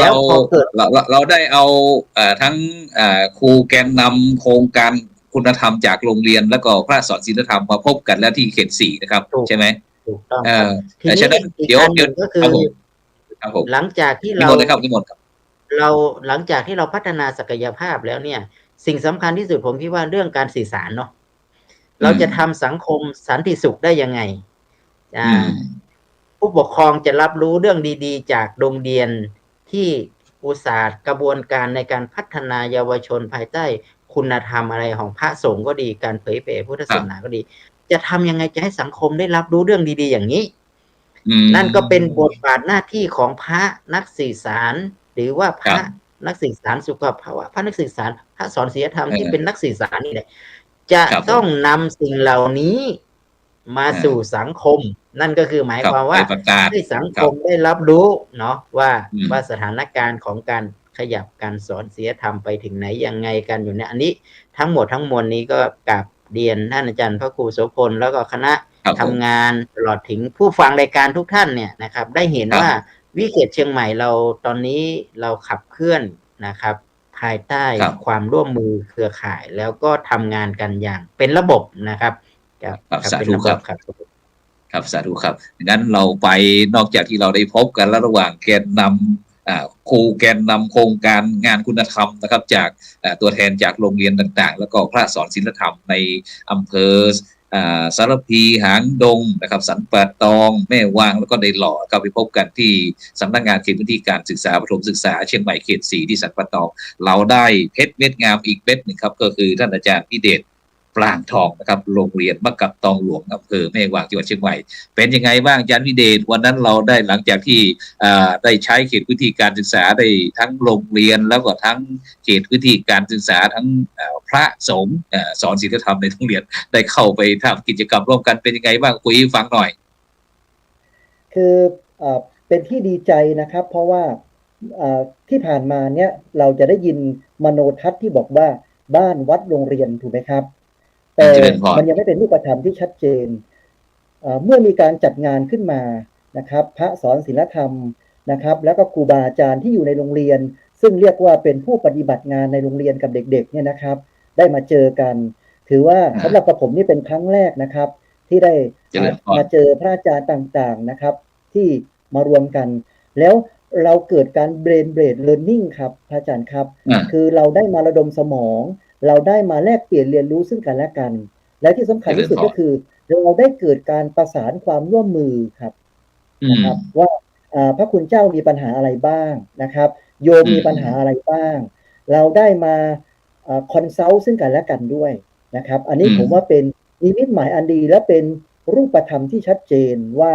เราได้เอาทั้งครูแกนนำโครงการคุณธรรมจากโรงเรียนแล้วก็พระสอนศีลธรรมมาพบกันแล้วที่เขต4นะครับใช่ไหมถูกต้องทีนี้เดี๋ยวก็คือหลังจากที่เราหลังจากที่เราพัฒนาศักยภาพแล้วเนี่ยสิ่งสำคัญที่สุดผมคิดว่าเรื่องการสื่อสารเนาะเราจะทำสังคมสันติสุขได้ยังไงผู้ปกครองจะรับรู้เรื่องดีๆจากโรงเรียนที่อุตสาหกระบวนการในการพัฒนาเยาวชนภายใต้คุณธรรมอะไรของพระสงฆ์ก็ดีการเผยแผ่พุทธศาสนาก็ดีจะทำยังไงจะให้สังคมได้รับรู้เรื่องดีๆอย่างนี้นั่นก็เป็นบทบาทหน้าที่ของพระนักสื่อสารหรือว่าพระ นักสื่อสารสุขภาวะพระนักสื่อสารพระสอนศีลธรรมที่เป็นนักสื่อสารนี่แหละจะ ครับผม ต้องนำสิ่งเหล่านี้มาสู่สังคม นั่นก็คือหมาย ครับ ความว่า ไปประกาศ ให้สัง ค ครับ มได้รับรู้เนาะว่า อืม ว่าสถานการณ์ของการขยับการสอนศีลธรรมไปถึงไหนยังไงกันอยู่เนี่ยอันนี้ทั้งหมดทั้งมวลนี้ก็กราบเรียนท่านอาจารย์พระครูโสพลแล้วก็คณะ ครับผม ทำงานตลอดถึงผู้ฟังรายการทุกท่านเนี่ยนะครับ ได้เห็น ครับ ว่าวิกฤตเชียงใหม่เราตอนนี้เราขับเคลื่อนนะครับ ภายใต้ ครับ ความร่วมมือเครือข่าย แล้วก็ทำงานกันอย่างเป็นระบบนะครับ ครับ ครับ สา เป็น ธุ ระบ ครับ บ ครับ ครับสาธุครับงั้นเราไปนอกจากที่เราได้พบกันแล้วระหว่างแกนนำครูแกนนำโครงการงานคุณธรรมนะครับจากตัวแทนจากโรงเรียนต่างๆ แล้วก็พระสอนศีลธรรมในอำเภอสารพีหางดงนะครับสันป่าตองแม่วางแล้วก็ในหล่อก็ไปพบกันที่สำนักงานเขตพื้นที่การศึกษาประถมศึกษาเชียงใหม่เขต 4 ที่สันป่าตองเราได้เพชรเม็ดงามอีกเม็ดหนึ่งครับก็คือท่านอาจารย์พิเดชปรางทองนะครับโรงเรียนมะกับตองหลวงอำเภอแม่วางจังหวัดเชียงใหม่เป็นยังไงบ้างอาจารย์พิเดชวันนั้นเราได้หลังจากที่ได้ใช้เขตพื้นที่การศึกษาได้ทั้งโรงเรียนแล้วก็ทั้งเขตพื้นที่การศึกษาทั้งพระสงฆ์สอนศีลธรรมในโรงเรียนได้เข้าไปทำกิจกรรมร่วมกันเป็นยังไงบ้างคุยให้ฟังหน่อย คือเป็นที่ดีใจนะครับ เพราะว่าที่ผ่านมาเนี่ยเราจะได้ยินมโนทัศน์ที่บอกว่าบ้านวัดโรงเรียนถูกไหมครับแต่มันยังไม่เป็นรูปธรรมที่ชัดเจนเมื่อมีการจัดงานขึ้นมานะครับพระสอนศีลธรรมนะครับแล้วก็ครูบาอาจารย์ที่อยู่ในโรงเรียนซึ่งเรียกว่าเป็นผู้ปฏิบัติงานในโรงเรียนกับเด็กๆเนี่ยนะครับได้มาเจอกันถือว่าสำหรับกระผมนี่เป็นครั้งแรกนะครับที่ได้มาเจอพระอาจารย์ต่างๆนะครับที่มารวมกันแล้วเราเกิดการเบรนเลิร์นนิ่งครับพระอาจารย์ครับคือเราได้มาระดมสมองเราได้มาแลกเปลี่ยนเรียนรู้ซึ่งกันและกันและที่สำคัญที่สุดก็คือเราได้เกิดการประสานความร่วมมือครับนะครับว่าพระคุณเจ้ามีปัญหาอะไรบ้างนะครับโยมมีปัญหาอะไรบ้างเราได้มาคอนซัลท์ซึ่งกันและกันด้วยนะครับอันนี้ผมว่าเป็นนิมิตหมายอันดีและเป็นรูปธรรมที่ชัดเจนว่า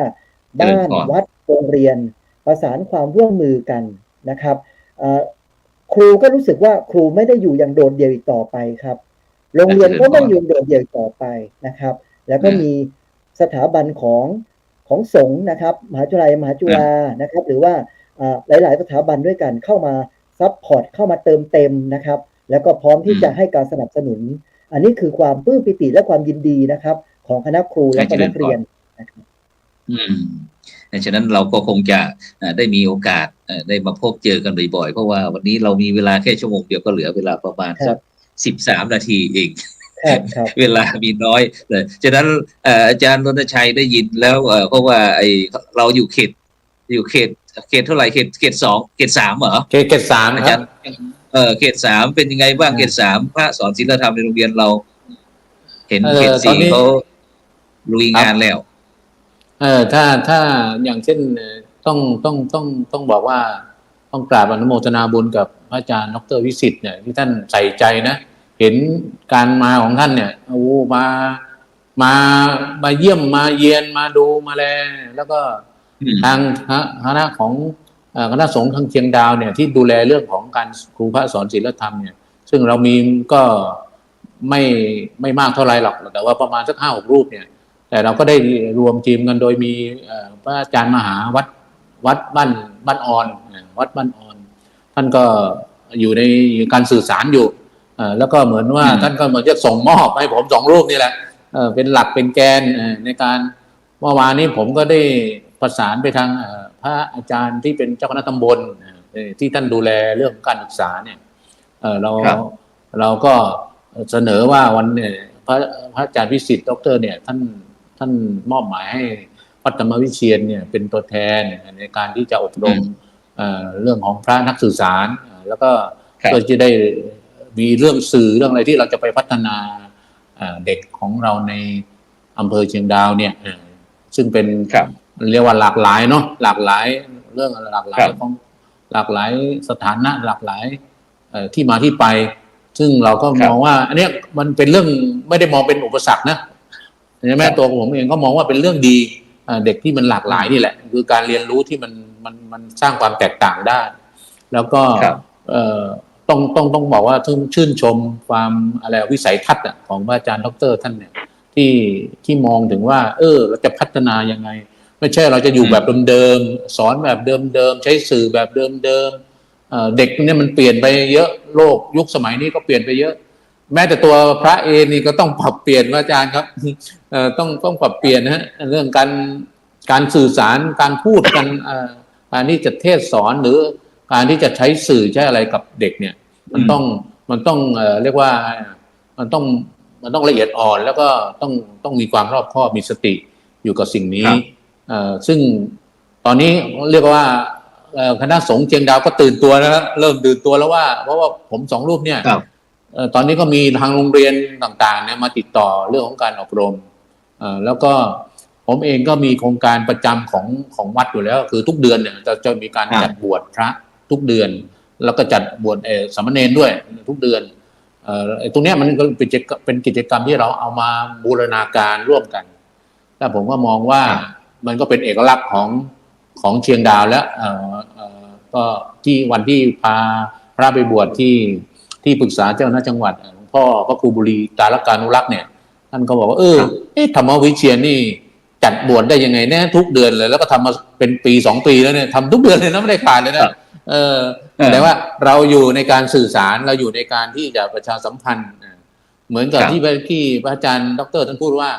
บ้านวัดโรงเรียนประสานความร่วมมือกันนะครับครูก็รู้สึกว่าครูไม่ได้อยู่อย่างโดดเดี่ยวอีกต่อไปครับโรงเรียนก็ไม่อยู่โดดเดี่ยวต่อไปนะครับแล้วก็มีสถาบันของสงฆ์นะครับมหาวิทยาลัยมหาจุฬานะครับหรือว่าหลายๆสถาบันด้วยกันเข้ามาซัพพอร์ตเข้ามาเติมเต็มนะครับแล้วก็พร้อมที่จะให้การสนับสนุนอันนี้คือความปลื้มปิติและความยินดีนะครับของคณะครูและนักเรียนนะครับฉะนั้นเราก็คงจะได้มีโอกาสได้มาพบเจอกันบ่อยๆเพราะว่าวันนี้เรามีเวลาแค่ชั่วโมงเดียวก็เหลือเวลาประมาณสัก13 นาทีเองเวลามีน้อยเลยฉะนั้นอาจารย์รณชัยได้ยินแล้วเพราะว่าเราอยู่เขตเท่าไหร่เขต2เขต3เหรอเขต3อาจารย์เขต3เป็นยังไงบ้างเขต3พระสอนศีลธรรมในโรงเรียนเราเห็นเขต4เขาลุยงานแล้วถ้าอย่างเช่นต้องบอกว่าต้องกราบอนุโมทนาบุญกับพระอาจารย์ดร.วิสิทธิ์เนี่ยที่ท่านใส่ใจนะเห็นการมาของท่านเนี่ยโอ้มาเยี่ยมมาเยียนมาดูมาแลแล้วก็ทางคณะของคณะสงฆ์ทางเชียงดาวเนี่ยที่ดูแลเรื่องของการครูพระสอนศีลธรรมเนี่ยซึ่งเรามีก็ไม่มากเท่าไรหรอกแต่ว่าประมาณสัก 5-6 รูปเนี่ยแต่เราก็ได้รวมทีมกันโดยมีพระอาจารย์มหาวัดบ้านออนวัดบ้านออนท่านก็อยู่ในการสื่อสารอยู่แล้วก็เหมือนว่าท่านก็เหมือนจะส่งมอบให้ผม2 รูปนี่แหละเป็นหลักเป็นแกนในการเมื่อวานนี้ผมก็ได้ประสานไปทางพระอาจารย์ที่เป็นเจ้าคณะตำบลที่ท่านดูแลเรื่องการศึกษาเนี่ยเราก็เสนอว่าวันเนี่ยพระอาจารย์วิสิทธิ์ดร.เนี่ยท่านมอบหมายให้วัดธรรมวิเชียรเนี่ยเป็นตัวแทนในการที่จะอบรมเรื่องของพระนักสื่อสารแล้วก็เพื่อจะได้มีเรื่องสื่อเรื่องอะไรที่เราจะไปพัฒนาเด็กของเราในอำเภอเชียงดาวเนี่ยซึ่งเป็นเรียกว่าหลากหลายเนาะหลากหลายเรื่องหลากหลายของหลากหลายสถานะหลากหลายที่มาที่ไปซึ่งเราก็มองว่าอันนี้มันเป็นเรื่องไม่ได้มองเป็นอุปสรรคนะใช่ไหมตัวผมเองก็มองว่าเป็นเรื่องดีเด็กที่มันหลากหลายนี่แหละคือการเรียนรู้ที่มันสร้างความแตกต่างได้แล้วก็ เอ่อต้องบอกว่าชื่นชมความอะไรวิสัยทัศน์ของพระอาจารย์ดร.ท่านเนี่ยที่มองถึงว่าเราจะพัฒนายังไงไม่ใช่เราจะอยู่แบบเดิมๆสอนแบบเดิมๆใช้สื่อแบบเดิมๆเด็กเนี่ยมันเปลี่ยนไปเยอะโลกยุคสมัยนี้ก็เปลี่ยนไปเยอะแม้แต่ตัวพระเองนี่ก็ต้องปรับเปลี่ยนอาจารย์ครับต้องปรับเปลี่ยนนะฮะเรื่องการสื่อสารการพูดกันการที่จะเทศสอนหรือการที่จะใช้สื่อใช้อะไรกับเด็กเนี่ยมันต้องเรียกว่ามันต้องละเอียดอ่อนแล้วก็ต้องมีความรอบคอบมีสติอยู่กับสิ่งนี้ซึ่งตอนนี้เรียกว่าคณะสงฆ์เชียงดาวก็ตื่นตัวแล้วเริ่มตื่นตัวแล้วว่าเพราะว่าผม2 รูปเนี่ยตอนนี้ก็มีทางโรงเรียนต่างๆเนี่ยมาติดต่อเรื่องของการอบรมแล้วก็ผมเองก็มีโครงการประจำของวัดอยู่แล้วคือทุกเดือนเนี่ยจะมีการจัดบวชพระทุกเดือนแล้วก็จัดบวชสามเณรด้วยทุกเดือนตรงนี้มันก็เป็นกิจกรรมที่เราเอามาบูรณาการร่วมกันแต่ผมก็มองว่ามันก็เป็นเอกลักษณ์ของเชียงดาวแล้วก็ที่วันที่พาพระไปบวชที่ปรึกษาเจ้าคณะจังหวัดหลวงพ่อพระครูบุรีตาลการุรักษ์เนี่ยท่านก็บอกว่าธรรมวิเชียรนี่จัดบวชได้ยังไงเนี่ยทุกเดือนเลยแล้วก็ทำมาเป็นปี2 ปีแล้วเนี่ยทำทุกเดือนเลยนะไม่ได้ขาดเลยนะแต่ว่าเราอยู่ในการสื่อสารเราอยู่ในการที่จะประชาสัมพันธ์เหมือนกับที่พระอาจารย์ดร.ท่านพูดว่า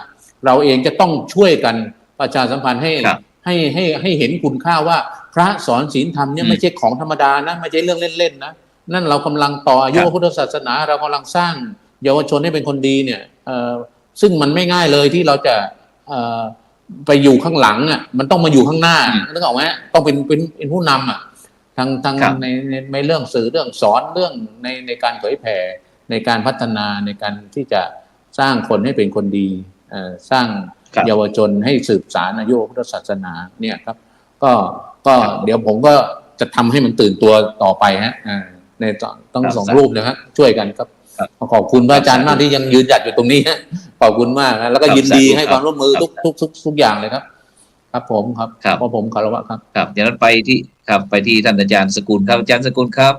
เราเองจะต้องช่วยกันประชาสัมพันธ์ให้เห็นคุณค่าว่าพระสอนศีลธรรมเนี่ยไม่ใช่ของธรรมดานะไม่ใช่เรื่องเล่นๆนะนั่นเรากำลังต่ออายุพระพุทธศาสนาเรากำลังสร้างเยาวชนให้เป็นคนดีเนี่ยซึ่งมันไม่ง่ายเลยที่เราจะไปอยู่ข้างหลังมันต้องมาอยู่ข้างหน้านึกออกไหมต้องเป็นผู้นำทั้งในเรื่องสื่อเรื่องสอนเรื่องในการเผยแผ่ในการพัฒนาในการที่จะสร้างคนให้เป็นคนดีสร้างเยาวชนให้สืบสานอายุพุทธศาสนาเนี่ยครับก็เดี๋ยวผมก็จะทำให้มันตื่นตัวต่อไปฮะในต้อง2 รูปนะฮะช่วยกันครับขอบคุณพระอาจารย์มากที่ยังยืนหยัดอยู่ตรงนี้ฮะขอบคุณมากนะแล้วก็ยินดีให้ความร่วมมือทุกอย่างเลยครับครับผมครับเพราะผมคารวะครับครับอย่างนั้นไปที่ท่านอาจารย์สกุลครับอาจารย์สกุลครับ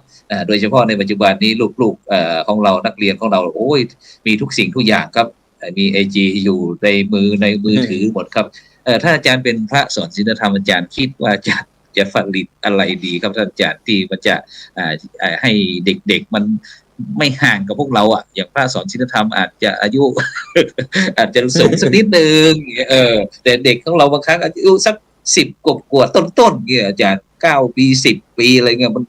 โดยเฉพาะในปัจจุบันนี้ลูกๆของเรานักเรียนของเราโอ้ยมีทุกสิ่งทุกอย่างครับมีIGอยู่ในมือถือหมดครับถ้าอาจารย์เป็นพระสอนศีลธรรมอาจารย์คิดว่าจะผลิตอะไรดีครับท่านอาจารย์ที่มันจะให้เด็กๆมันไม่ห่างกับพวกเราอย่างพระสอนศีลธรรมอาจจะอายุ อาจจะสูงสักนิดนึงแต่เด็กของเราบางครั้งอายุสัก10 กว่าต้นๆเนี่ยอาจารย์9 ปี10 ปีอะไรเงี้ยมัน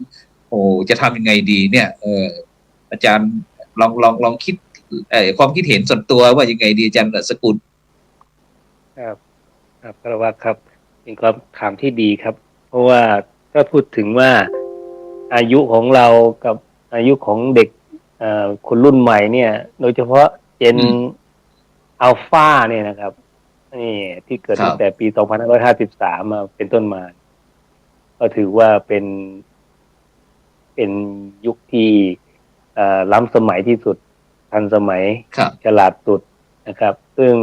จะทำยังไงดีเนี่ยอาจารย์ลองคิดความคิดเห็นส่วนตัวว่ายังไงดีอาจารย์สกุลครับครับเป็นความถามที่ดีครับเพราะว่าถ้าพูดถึงว่าอายุของเรากับอายุของเด็กคนรุ่นใหม่เนี่ยโดยเฉพาะเจนอัลฟาเนี่ยนะครับนี่ที่เกิดตั้งแต่ปี2553มาเป็นต้นมาก็ถือว่าเป็นยุคที่ล้ำสมัยที่สุดทันสมัยฉลาดสุดนะครับซึ่ง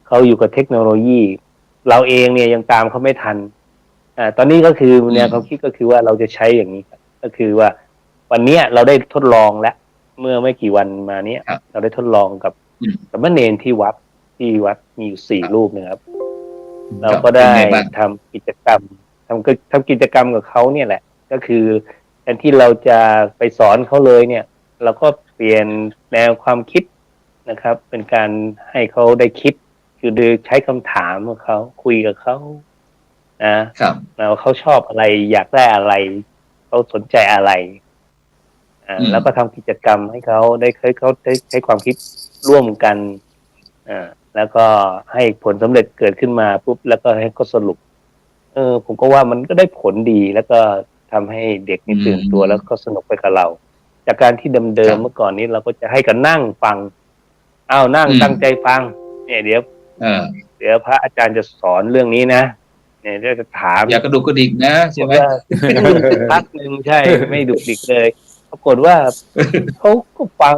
เขาอยู่กับเทคโนโลยีเราเองเนี่ยยังตามเขาไม่ทันตอนนี้ก็คือเนี่ยเขาคิดก็คือว่าเราจะใช้อย่างนี้ก็คือว่าวันนี้เราได้ทดลองแล้วเมื่อไม่กี่วันมาเนี้ยเราได้ทดลองกับสามเณรที่วัดมีอยู่4 รูปนะครับเราก็ได้ทำกิจกรรมทำกิจกรรมกับเขาเนี่ยแหละก็คือแทนที่เราจะไปสอนเขาเลยเนี่ยเราก็เปลี่ยนแนวความคิดนะครับเป็นการให้เขาได้คิดคือโดยใช้คำถามกับเขาคุยกับเขาแล้วเขาชอบอะไรอยากได้อะไรเขาสนใจอะไรแล้วก็ทำกิจกรรมให้เขาได้ใช้ความคิดร่วมกันแล้วก็ให้ผลสำเร็จเกิดขึ้นมาปุ๊บแล้วก็ให้เขาสรุปผมก็ว่ามันก็ได้ผลดีแล้วก็ทำให้เด็กนี่ตื่นตัวแล้วก็สนุกไปกับเราจากการที่เดิมๆเมื่อก่อนนี้เราก็จะให้กันนั่งฟังนั่งตั้งใจฟังเนี่ยเดี๋ยวพระอาจารย์จะสอนเรื่องนี้นะเนี่ยจะถามอย่ากระดุกกระดิกนะใช่ไหมพักหนึ่งใช่ไม่ดุกดิกเลยปรากฏว่าเขาก็ฟั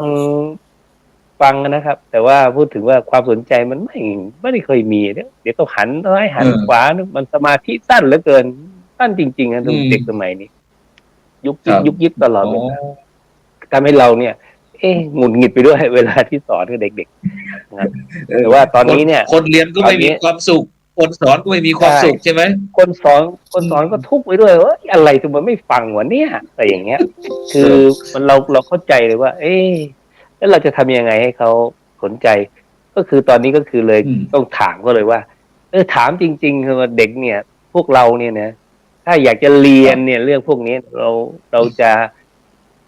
งนะครับแต่ว่าพูดถึงว่าความสนใจมันไม่ได้เคยมีเดี๋ยวก็หันซ้ายหันขวามันสมาธิสั้นเหลือเกินสั้นจริงๆนะเด็กสมัยนี้ ยุบยิบตลอดเวลาทำให้เราเนี่ยหงุดหงิดไปด้วยเวลาที่สอนกับเด็กๆนะครับแต่ว่าตอนนี้เนี่ยคนเรียนก็ไม่มีความสุขคนสอนก็ไม่มีความสุขใช่ไหมคนสอนก็ทุกข์ไปด้วยว่าอะไรทำไมไม่ฟังวะเนี่ยอะไรอย่างเงี้ยคือมันเราเข้าใจเลยว่าแล้วเราจะทำยังไงให้เขาสนใจก็คือตอนนี้ก็คือเลยต้องถามก็เลยว่าถามจริงๆคือว่าเด็กเนี่ยพวกเราเนี่ยนะถ้าอยากจะเรียนเนี่ยเรื่องพวกนี้เราจะ